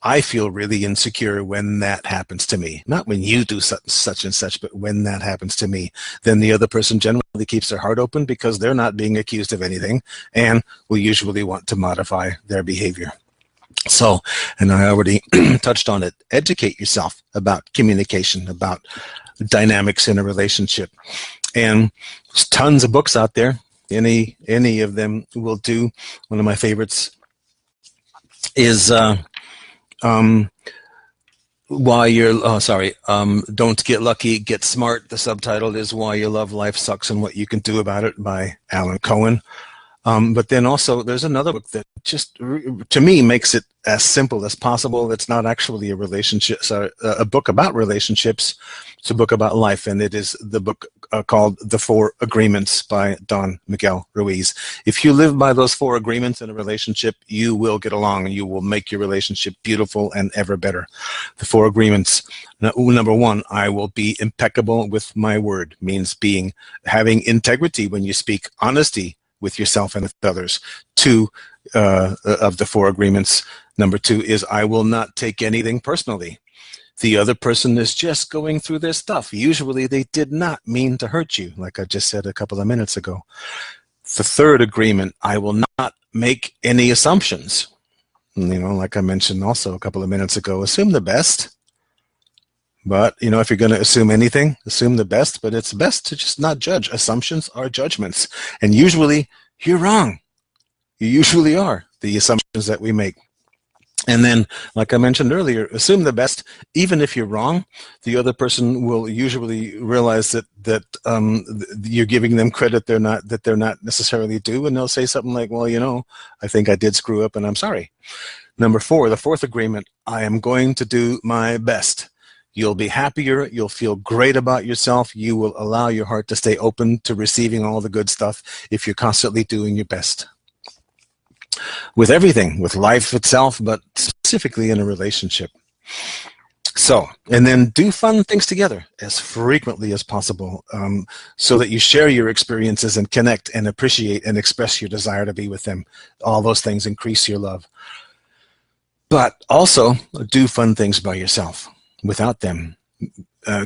I feel really insecure when that happens to me. Not when you do such and such, but when that happens to me. Then the other person generally keeps their heart open because they're not being accused of anything and will usually want to modify their behavior. So, and I already touched on it, educate yourself about communication, about dynamics in a relationship. And there's tons of books out there. Any of them will do. One of my favorites is Why You're Don't Get Lucky, Get Smart. The subtitle is Why Your Love Life Sucks and What You Can Do About It by Alan Cohen. But then also there's another book that just, to me, makes it as simple as possible. It's not actually a relationship, a book about relationships. It's a book about life, and it is the book called The 4 Agreements by Don Miguel Ruiz. If you live by those 4 agreements in a relationship, you will get along, and you will make your relationship beautiful and ever better. The 4 agreements. Number 1, I will be impeccable with my word, means having integrity when you speak, honesty with yourself and with others. 2 of the 4 agreements. Number 2 is I will not take anything personally. The other person is just going through their stuff. Usually they did not mean to hurt you, like I just said a couple of minutes ago. The 3rd agreement, I will not make any assumptions. Like I mentioned also a couple of minutes ago, assume the best. But, if you're going to assume anything, assume the best, but it's best to just not judge. Assumptions are judgments. And usually you're wrong. You usually are, the assumptions that we make. And then, like I mentioned earlier, assume the best. Even if you're wrong, the other person will usually realize that you're giving them credit they're not necessarily due, and they'll say something like, well, I think I did screw up and I'm sorry. Number 4, the 4th agreement, I am going to do my best. You'll be happier. You'll feel great about yourself. You will allow your heart to stay open to receiving all the good stuff if you're constantly doing your best. With everything, with life itself, but specifically in a relationship. So, and then do fun things together as frequently as possible, so that you share your experiences and connect and appreciate and express your desire to be with them. All those things increase your love. But also do fun things by yourself without them.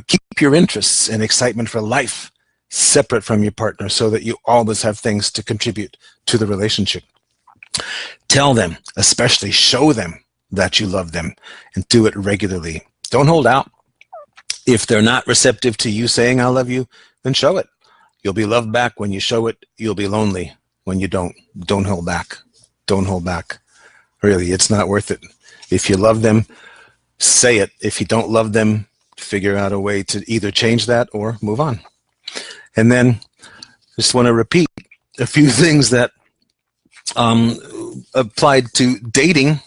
Keep your interests and excitement for life separate from your partner so that you always have things to contribute to the relationship. Tell them, especially show them that you love them, and do it regularly. Don't hold out. If they're not receptive to you saying I love you, then show it. You'll be loved back when you show it. You'll be lonely when you don't. Don't hold back. Don't hold back. Really, it's not worth it. If you love them, say it. If you don't love them, figure out a way to either change that or move on. And then just want to repeat a few things that applied to dating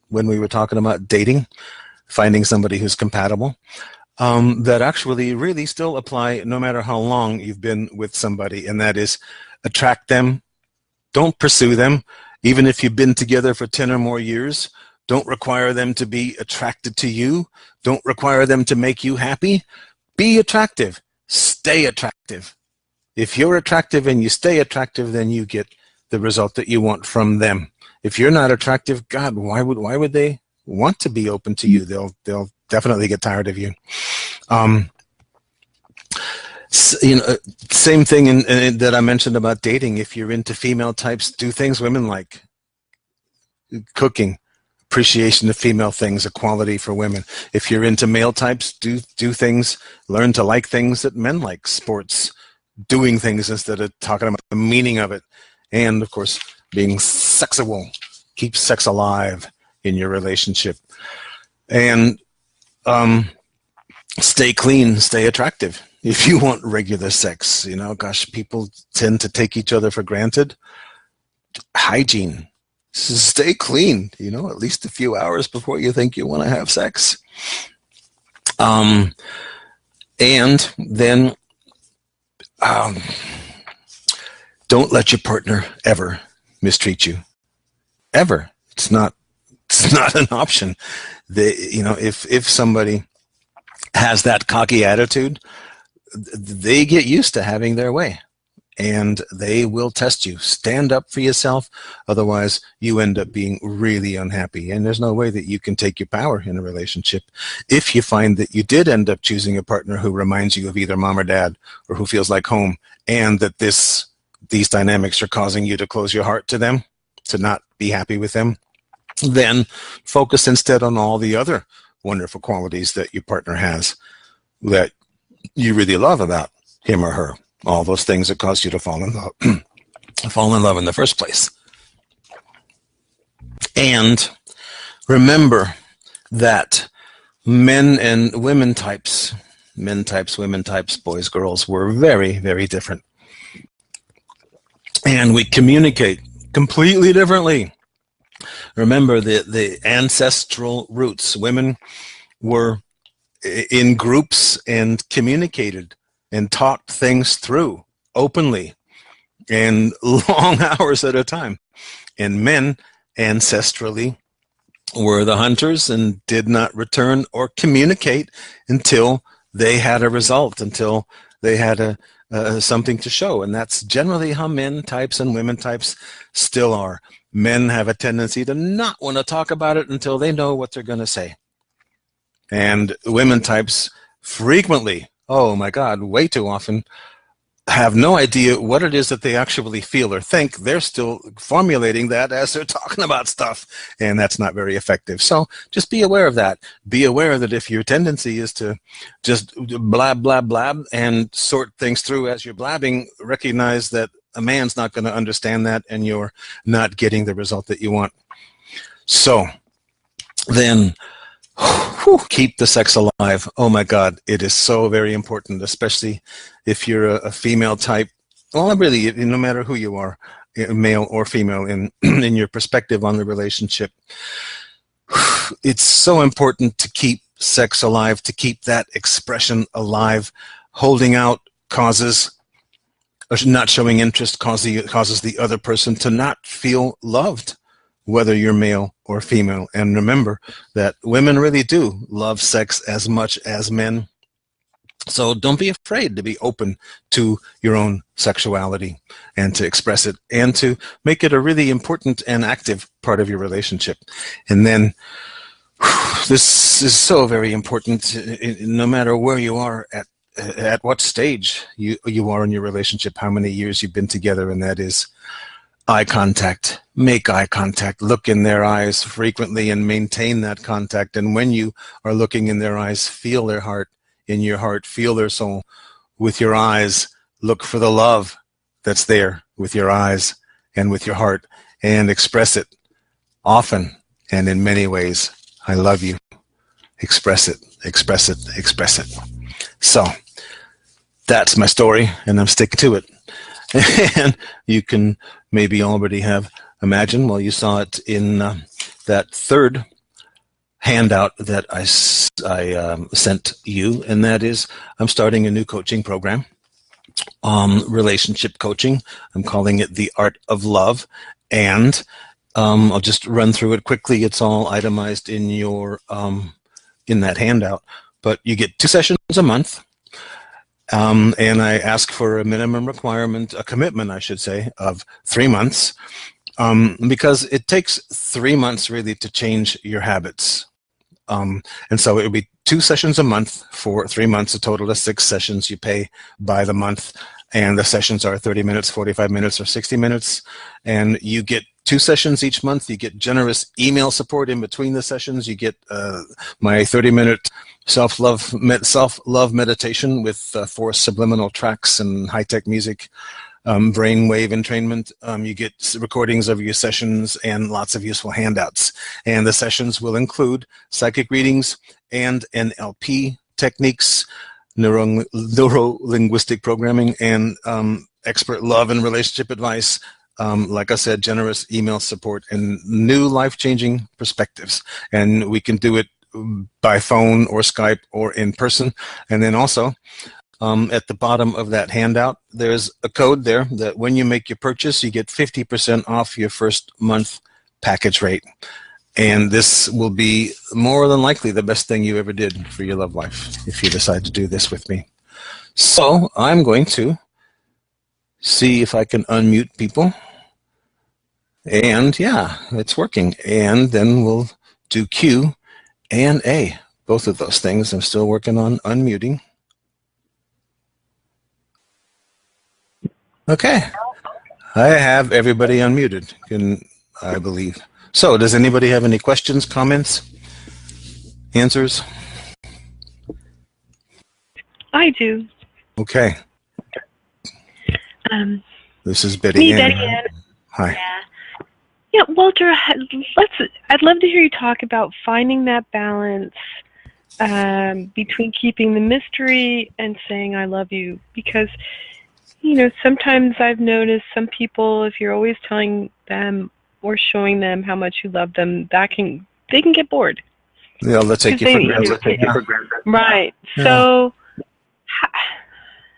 when we were talking about dating, finding somebody who's compatible, that actually really still apply no matter how long you've been with somebody, and that is attract them, don't pursue them. Even if you've been together for 10 or more years, don't require them to be attracted to you. Don't require them to make you happy. Be attractive. Stay attractive. If you're attractive and you stay attractive, then you get the result that you want from them. If you're not attractive, God, why would they want to be open to you? They'll definitely get tired of you. Same thing that I mentioned about dating. If you're into female types, do things women like. Cooking, appreciation of female things, equality for women. If you're into male types, do things, learn to like things that men like. Sports, doing things instead of talking about the meaning of it. And, of course, being sexual. Keep sex alive in your relationship. And stay clean, stay attractive. If you want regular sex, gosh, people tend to take each other for granted. Hygiene. Stay clean, at least a few hours before you think you want to have sex. And then don't let your partner ever mistreat you. Ever. It's not an option. If somebody has that cocky attitude, they get used to having their way. and they will test you. Stand up for yourself, otherwise you end up being really unhappy, and there's no way that you can take your power in a relationship if you find that you did end up choosing a partner who reminds you of either mom or dad, or who feels like home, and that these dynamics are causing you to close your heart to them, to not be happy with them. Then focus instead on all the other wonderful qualities that your partner has that you really love about him or her. All those things that cause you to fall in love, fall in love in the first place. And remember that men and women types, men types, women types, boys, girls, were very, very different. And we communicate completely differently. Remember the ancestral roots. Women were in groups and communicated and talked things through openly and long hours at a time. And men ancestrally were the hunters and did not return or communicate until they had a result, until they had something to show. And that's generally how men types and women types still are. Men have a tendency to not want to talk about it until they know what they're going to say. And women types frequently, oh my God, way too often, have no idea what it is that they actually feel or think. They're still formulating that as they're talking about stuff, and that's not very effective. So just be aware of that. Be aware that if your tendency is to just blab, blab, blab and sort things through as you're blabbing, recognize that a man's not going to understand that, and you're not getting the result that you want. So then, keep the sex alive. Oh my God, it is so very important, especially if you're a female type. Well, really, no matter who you are, male or female, in your perspective on the relationship, it's so important to keep sex alive, to keep that expression alive. Holding out causes, or not showing interest causes the other person to not feel loved, whether you're male or female. And remember that women really do love sex as much as men. So don't be afraid to be open to your own sexuality and to express it and to make it a really important and active part of your relationship. And then this is so very important, no matter where you are, at what stage you are in your relationship, how many years you've been together, and that is eye contact. Make eye contact. Look in their eyes frequently and maintain that contact. And when you are looking in their eyes, feel their heart in your heart. Feel their soul with your eyes. Look for the love that's there with your eyes and with your heart, and express it often and in many ways. I love you. Express it, express it, express it. So that's my story, and I'm sticking to it. And you can maybe already have imagined, well, you saw it in that third handout that I sent you, and that is I'm starting a new coaching program, relationship coaching. I'm calling it The Art of Love, and I'll just run through it quickly. It's all itemized in your in that handout, but you get 2 sessions a month. And I ask for a minimum requirement, a commitment, I should say, of 3 months, because it takes 3 months really to change your habits. And so it would be 2 sessions a month for 3 months, a total of 6 sessions. You pay by the month, and the sessions are 30 minutes, 45 minutes, or 60 minutes. And you get 2 sessions each month. You get generous email support in between the sessions. You get my 30-minute self-love meditation with 4 subliminal tracks and high-tech music, brainwave entrainment. You get recordings of your sessions and lots of useful handouts. And the sessions will include psychic readings and NLP techniques, neuro-linguistic programming, and expert love and relationship advice. Like I said, generous email support and new life-changing perspectives. And we can do it by phone or Skype or in person. And then also, at the bottom of that handout, there's a code there that when you make your purchase, you get 50% off your first month package rate. And this will be more than likely the best thing you ever did for your love life if you decide to do this with me. So I'm going to see if I can unmute people. And yeah, it's working. And then we'll do Q and A, both of those things. I'm still working on unmuting. Okay, I have everybody unmuted, I believe. So does anybody have any questions, comments, answers? I do. Okay. This is Betty Me, Ann. Betty Ann. Hi. Yeah, Walter, I'd love to hear you talk about finding that balance between keeping the mystery and saying I love you, because sometimes I've noticed some people, if you're always telling them or showing them how much you love them, they can get bored. Yeah, they'll take you for granted. Right. Yeah. So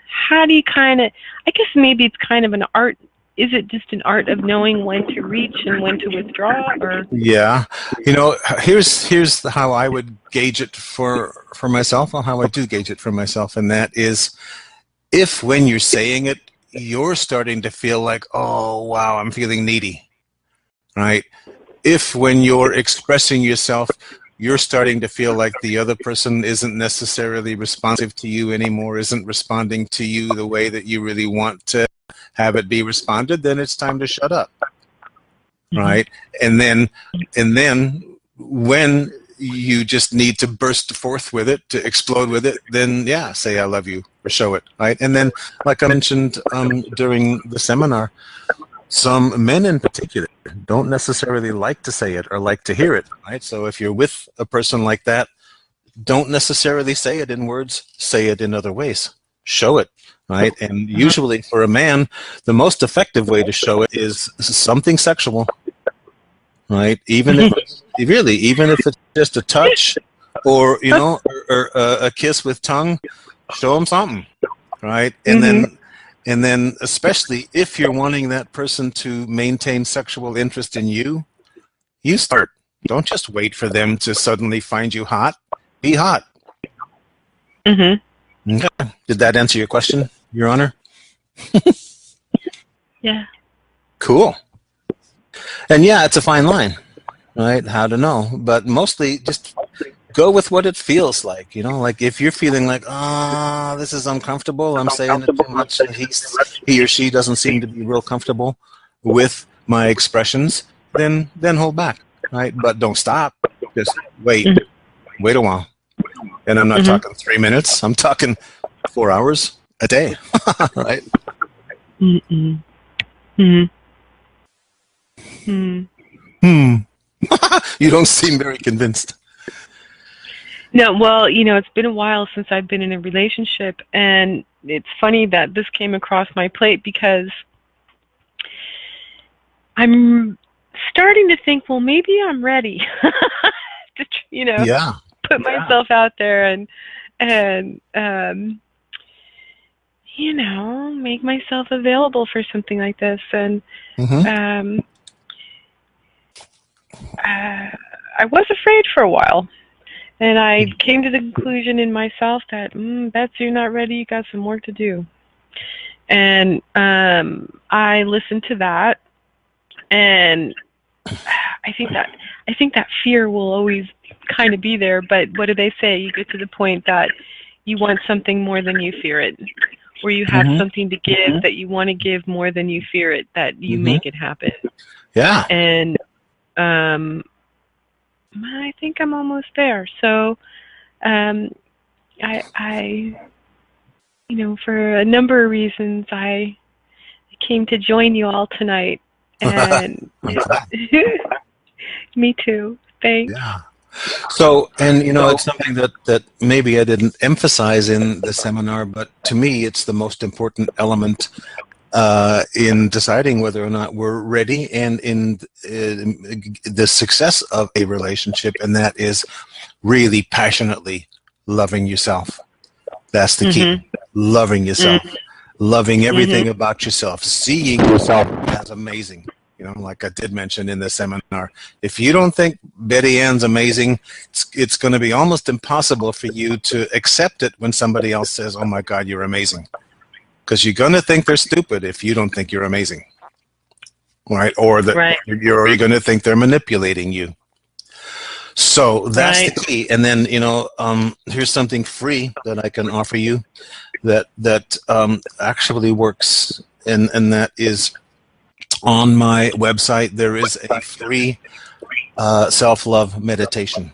how do you kind of, I guess maybe it's kind of an art. Is it just an art of knowing when to reach and when to withdraw? Or yeah, here's how I would gauge it for myself, or how I do gauge it for myself, and that is, if when you're saying it, you're starting to feel like, oh wow, I'm feeling needy, right? If when you're expressing yourself, you're starting to feel like the other person isn't necessarily responsive to you anymore, isn't responding to you the way that you really want to have it be responded, then it's time to shut up, right? And then when you just need to burst forth with it, to explode with it, then yeah, say I love you or show it, right? And then, like I mentioned during the seminar, some men in particular don't necessarily like to say it or like to hear it, right? So if you're with a person like that, don't necessarily say it in words, say it in other ways. Show it, right? And usually for a man, the most effective way to show it is something sexual, right? Even if it's just a touch, or or a kiss with tongue, show them something, right? And then especially if you're wanting that person to maintain sexual interest in you, you start. Don't just wait for them to suddenly find you hot. Be hot. Okay. Did that answer your question, Your Honor? Yeah. Cool. And yeah, it's a fine line, right? How to know. But mostly just go with what it feels like, like if you're feeling like, oh, this is uncomfortable, I'm saying it too much, he or she doesn't seem to be real comfortable with my expressions, then hold back, right? But don't stop. Just wait a while. And I'm not talking 3 minutes, I'm talking 4 hours a day, right? You don't seem very convinced. No, well, it's been a while since I've been in a relationship, and it's funny that this came across my plate because I'm starting to think, well, maybe I'm ready to, put myself out there and make myself available for something like this. And I was afraid for a while. And I came to the conclusion in myself that, Betsy, you're not ready. You got some work to do. And I listened to that, and I think that fear will always kind of be there. But what do they say? You get to the point that you want something more than you fear it, or you have something to give that you want to give more than you fear it. That you make it happen. Yeah. And I think I'm almost there. So, I for a number of reasons, I came to join you all tonight, and me too. Thanks. Yeah. So, and it's something that maybe I didn't emphasize in the seminar, but to me, it's the most important element in deciding whether or not we're ready and in the success of a relationship, and that is really passionately loving yourself. That's the key. Loving yourself. Loving everything about yourself. Seeing yourself as amazing. Like I did mention in the seminar, if you don't think Betty Ann's amazing, it's going to be almost impossible for you to accept it when somebody else says, oh my God, you're amazing. because you're going to think they're stupid if you don't think you're amazing, right? Or that Right. you're going to think they're manipulating you. So that's Right. the key. And then, here's something free that I can offer you that actually works, and that is on my website. There is a free self-love meditation,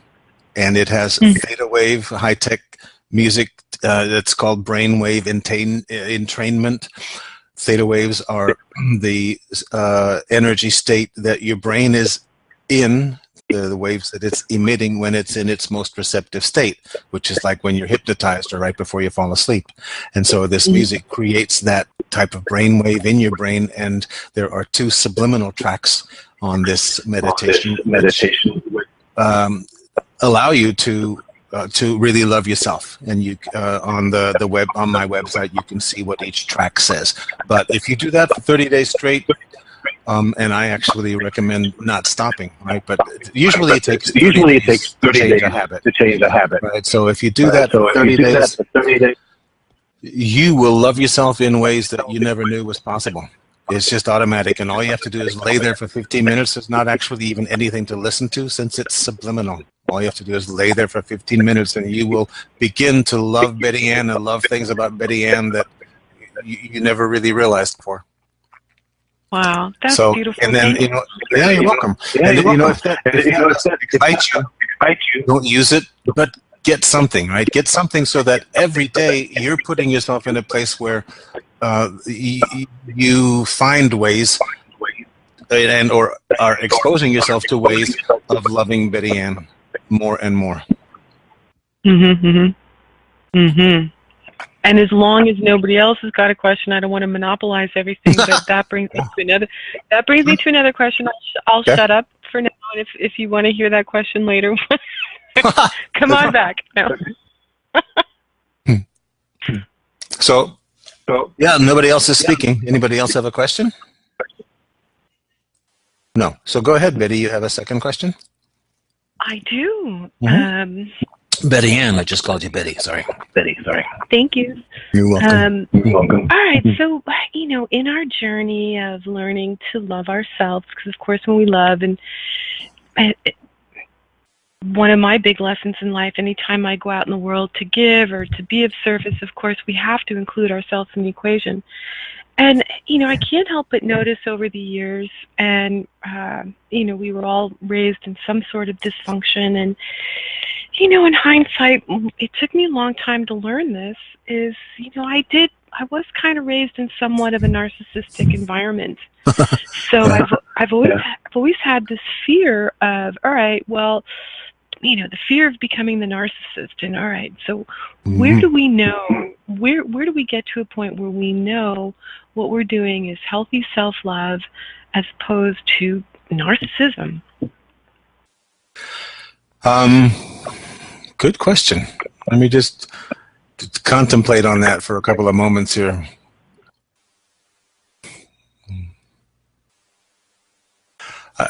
and it has theta wave, high-tech music. It's called brainwave entrainment. Theta waves are the energy state that your brain is in, the waves that it's emitting when it's in its most receptive state, which is like when you're hypnotized or right before you fall asleep. And so this music creates that type of brainwave in your brain, and there are 2 subliminal tracks on this meditation, which allow you to really love yourself. And you on my website, you can see what each track says. But if you do that for 30 days straight, and I actually recommend not stopping, right? But usually it takes 30 days to change a habit. Right? So if you do that for 30 days, you will love yourself in ways that you never knew was possible. It's just automatic, and all you have to do is lay there for 15 minutes. There's not actually even anything to listen to, since it's subliminal. All you have to do is lay there for 15 minutes, and you will begin to love Betty Ann and love things about Betty Ann that you never really realized before. Wow, that's beautiful. And then, yeah, you're welcome. And then, if that excites you, don't use it, but get something, right? Get something so that every day you're putting yourself in a place where you find ways and or are exposing yourself to ways of loving Betty Ann more and more. And as long as nobody else has got a question, I don't want to monopolize everything. But that brings me to another. That brings me to another question. I'll shut up for now. And if you want to hear that question later, come on back. No. So yeah, nobody else is speaking. Anybody else have a question? No. So go ahead, Betty. You have a second question? I do. Betty Ann, I just called you Betty. Sorry. Thank you. You're welcome. You're welcome. All right. So, in our journey of learning to love ourselves, because of course when we love, and one of my big lessons in life, anytime I go out in the world to give or to be of service, of course we have to include ourselves in the equation. And, I can't help but notice over the years, and, we were all raised in some sort of dysfunction. And, in hindsight, it took me a long time to learn this, is, I was kind of raised in somewhat of a narcissistic environment. So I've always had this fear of, all right, well, the fear of becoming the narcissist. And all right, so where do we know, where do we get to a point where we know what we're doing is healthy self-love as opposed to narcissism? Good question. Let me just contemplate on that for a couple of moments here.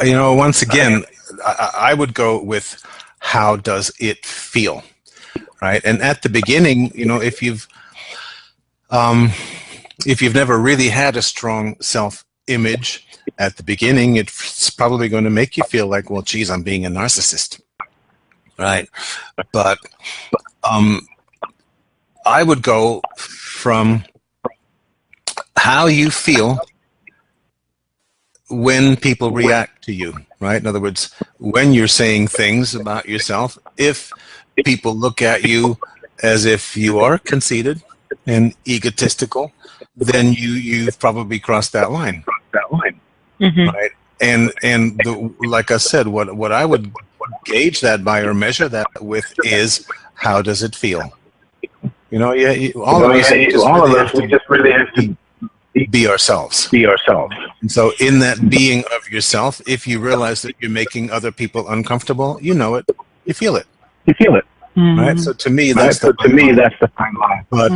Once again, I would go with, how does it feel, right? And at the beginning, if you've never really had a strong self-image at the beginning, it's probably going to make you feel like, well, geez, I'm being a narcissist, right? But I would go from how you feel when people react to you, right? In other words, when you're saying things about yourself, if people look at you as if you are conceited and egotistical, then you've probably crossed that line, right? And like I said, what I would gauge that by or measure that with is, how does it feel? All of us, we just really have to be ourselves. And so in that being of yourself, if you realize that you're making other people uncomfortable, you know it, you feel it. Right? So to me, that's the fine line. But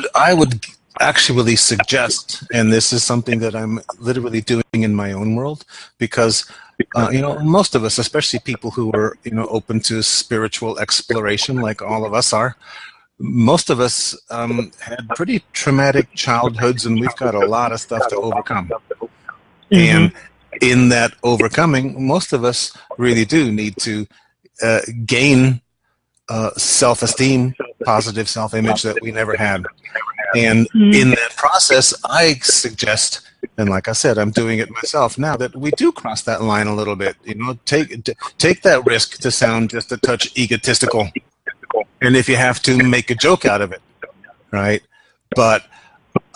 I would actually suggest, and this is something that I'm literally doing in my own world, because most of us, especially people who are open to spiritual exploration, like all of us are, most of us had pretty traumatic childhoods, and we've got a lot of stuff to overcome. And in that overcoming, most of us really do need to gain self-esteem, positive self-image that we never had. And in that process, I suggest, and like I said, I'm doing it myself now, that we do cross that line a little bit. You know, take that risk to sound just a touch egotistical. And if you have to, make a joke out of it, right? But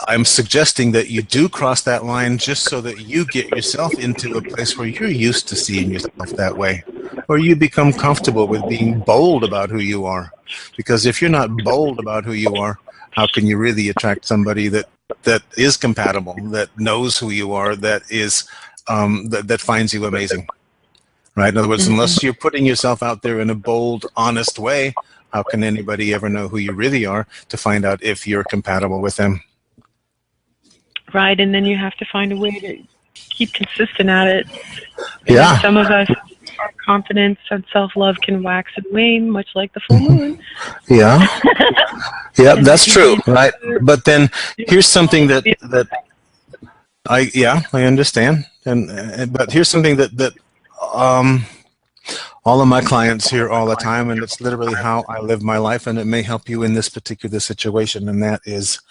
I'm suggesting that you do cross that line just so that you get yourself into a place where you're used to seeing yourself that way, or you become comfortable with being bold about who you are. Because if you're not bold about who you are, how can you really attract somebody that is compatible, that knows who you are, that is that finds you amazing, right? In other words, unless you're putting yourself out there in a bold, honest way, how can anybody ever know who you really are to find out if you're compatible with them? Right, and then you have to find a way to keep consistent at it. Yeah. Some of us, our confidence and self-love can wax and wane, much like the full moon. Yeah. Yeah, that's true, right? But then here's something that I understand, and but here's something that all of my clients hear all the time, and it's literally how I live my life, and it may help you in this particular situation, and that is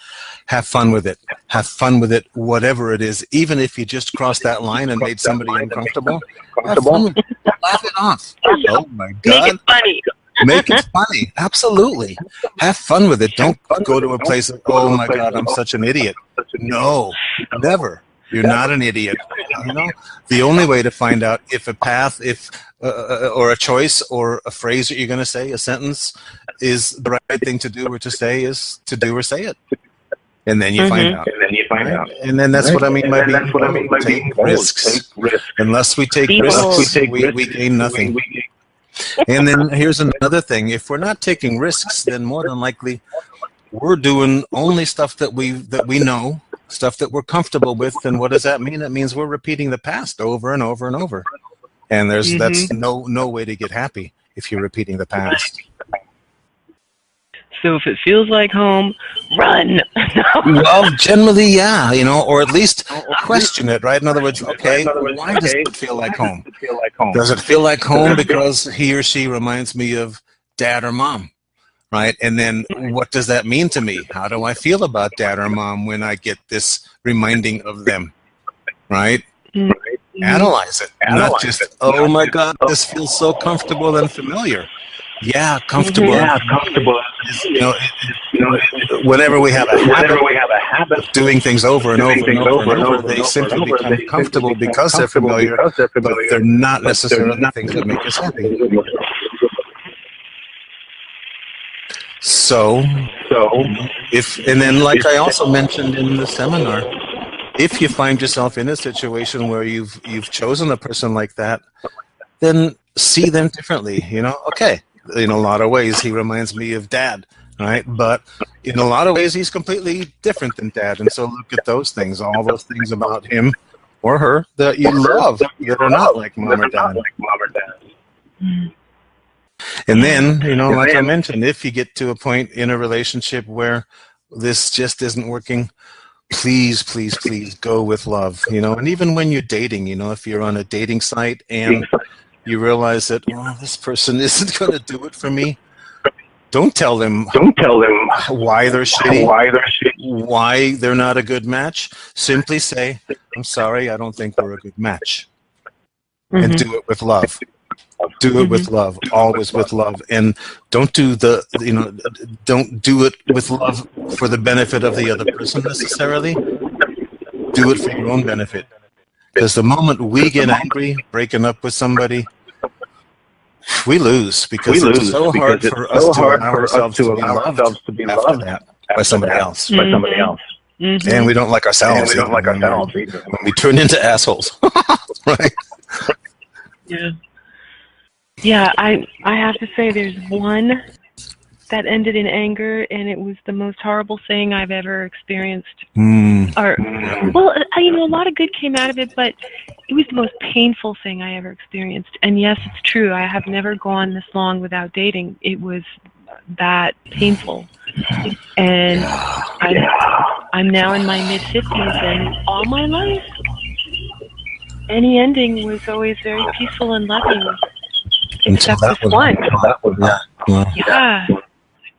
have fun with it. Have fun with it, whatever it is. Even if you just crossed that line and made somebody uncomfortable, have fun with it. Laugh it off. Oh my God. Make it funny. Make it funny. Absolutely. Have fun with it. Don't go to a place of, oh my God, I'm such an idiot. No, never. You're not an idiot. You know, the only way to find out if a path, or a choice, or a phrase that you're going to say, a sentence, is the right thing to do or to say is to do or say it, and then you find out. And then that's what I mean by being bold. Take risks. Unless we take risks, we gain nothing. And then here's another thing: if we're not taking risks, then more than likely we're doing only stuff that we know. Stuff that we're comfortable with, and what does that mean? It means we're repeating the past over and over and over, and that's no way to get happy if you're repeating the past. So if it feels like home, run. Well, generally, yeah, you know, or at least question it, right? In other words, okay, why does it feel like home? Does it feel like home because he or she reminds me of dad or mom? Right? And then what does that mean to me? How do I feel about dad or mom when I get this reminding of them? Right? Analyze it. Not just, oh my God, this feels so comfortable and familiar. Yeah, comfortable. Yeah, comfortable. You know, whenever we have a habit of doing things over and over and over, they simply become comfortable because they're familiar, but they're not necessarily things that make us happy. So and then like I also mentioned in the seminar, if you find yourself in a situation where you've chosen a person like that, then see them differently. You know, okay, in a lot of ways he reminds me of dad, right? But in a lot of ways he's completely different than dad, and so look at those things, all those things about him or her that you love that are not like mom or dad. And then, you know, like I mentioned, if you get to a point in a relationship where this just isn't working, please, please, please go with love, you know. And even when you're dating, you know, if you're on a dating site and you realize that, well, this person isn't going to do it for me, don't tell them why they're shitty, why they're not a good match. Simply say, I'm sorry, I don't think we're a good match. And do it with love. Do it with love, always with love, and don't do don't do it with love for the benefit of the other person necessarily. Do it for your own benefit, because the moment we get angry breaking up with somebody, we lose, because it's so hard for us to allow ourselves to be loved after that by somebody else. And we don't like ourselves. When we turn into assholes, right? Yeah. Yeah, I have to say there's one that ended in anger, and it was the most horrible thing I've ever experienced. Or, well, you know, a lot of good came out of it, but it was the most painful thing I ever experienced. And yes, it's true, I have never gone this long without dating. It was that painful. And I'm now in my mid-50s, and all my life, any ending was always very peaceful and loving, except this one. Yeah. Well, Yeah.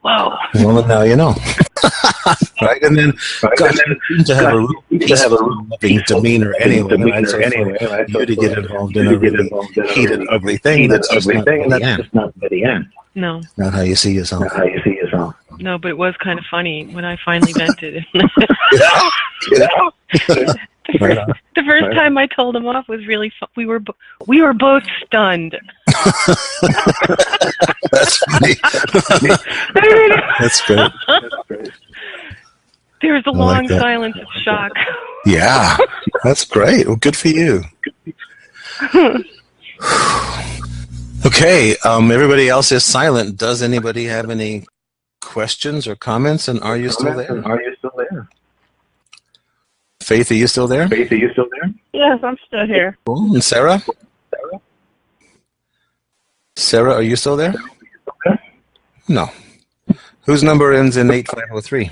Whoa. well, now you know. Right? And then, gosh, you seem to have a real peaceful, loving demeanor anyway, right? So for you to get involved in a really heated, ugly thing, that's just not the end. No. Not how you see yourself. No, but it was kind of funny when I finally vented. The first time I told him off was really fun. We were both stunned. That's funny. That's great. There was a long silence of shock. Yeah, that's great. Well, good for you. Okay, everybody else is silent. Does anybody have any questions or comments? And are you still there? Faith, are you still there? Yes, I'm still here. Cool. And Sarah? Sarah, are you still there? No. Whose number ends in 8503?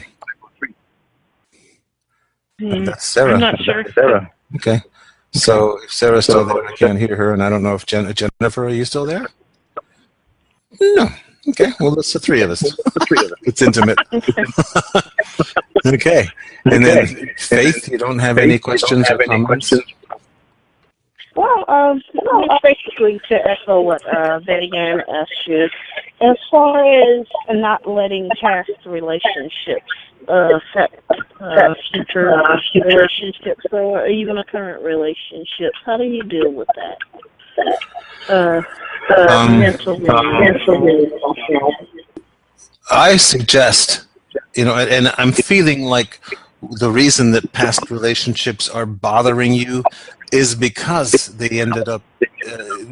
That's Sarah. I'm not sure. Okay. So if Sarah's still there, I can't hear her, and I don't know if Jennifer, are you still there? No. Okay. Well, it's the three of us. It's intimate. Okay. And then Faith, you don't have any questions or comments? Well, basically to echo what Betty Ann asked you, as far as not letting past relationships affect future relationships or even a current relationship, how do you deal with that? Mentally. I suggest, and I'm feeling like the reason that past relationships are bothering you is because they ended up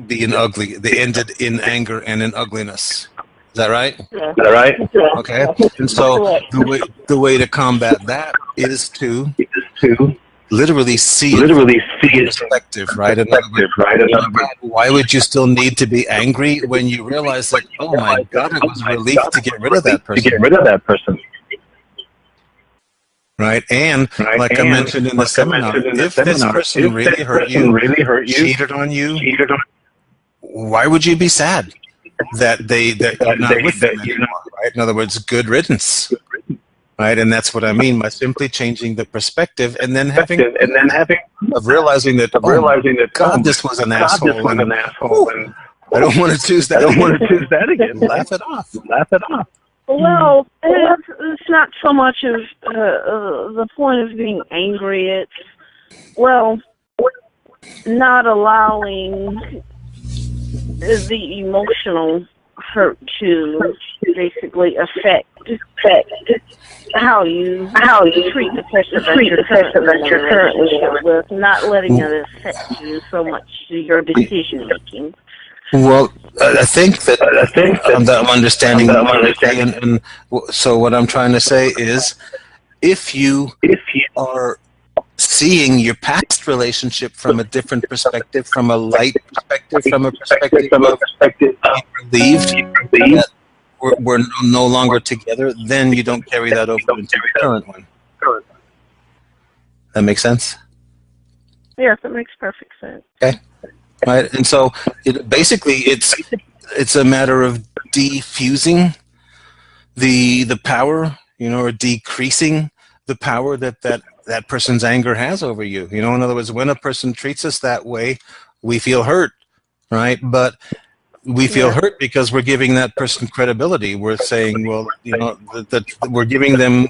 being ugly. They ended in anger and in ugliness. Is that right? Yeah. Okay. And so the way to combat that is to literally see it perspective, right? In other words, why would you still need to be angry when you realize that, oh my God, it was a relief to get rid of that person? Right? And like I mentioned in the seminar, if this person really hurt you, cheated on you, why would you be sad that you're not with them anymore, right? In other words, good riddance. Right, and that's what I mean by simply changing the perspective, and then realizing that, God, this was an asshole, and I don't want to choose that again. Laugh it off. Well, it's not so much of the point of being angry. It's, not allowing the emotional hurt to basically affect how you treat the person that you're currently with, not letting it affect you so much your decision making. Well, I think that I'm understanding, and so what I'm trying to say is, if you are seeing your past relationship from a different perspective, from a light perspective, from a perspective of relieved that we're no longer together, then you don't carry that over into the current one. That makes sense? Yes, it makes perfect sense. Okay. Right, and so it's a matter of defusing the power, or decreasing the power that person's anger has over you. In other words, when a person treats us that way, we feel hurt, right? But we feel hurt because we're giving that person credibility. We're saying, well, that we're giving them,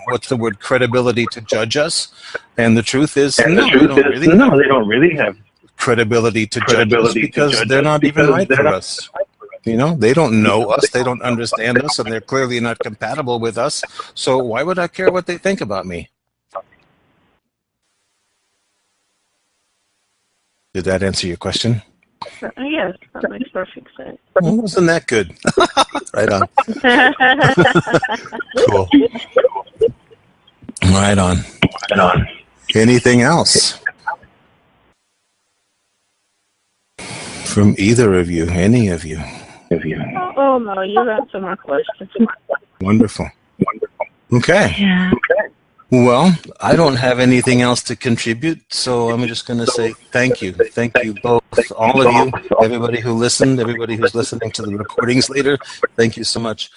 credibility to judge us. And the truth is, they don't really have credibility to judge us because they're not even right for us. They don't know us, they don't understand us, and they're clearly not compatible with us. So why would I care what they think about me? Did that answer your question? Yes, that makes perfect sense. Well, wasn't that good? Right on. Cool. Right on. Anything else? From either of you, any of you? Oh no, you've answered my question. Wonderful. Okay. Yeah. Well, I don't have anything else to contribute, so I'm just going to say thank you. Thank you both, all of you, everybody who listened, everybody who's listening to the recordings later. Thank you so much.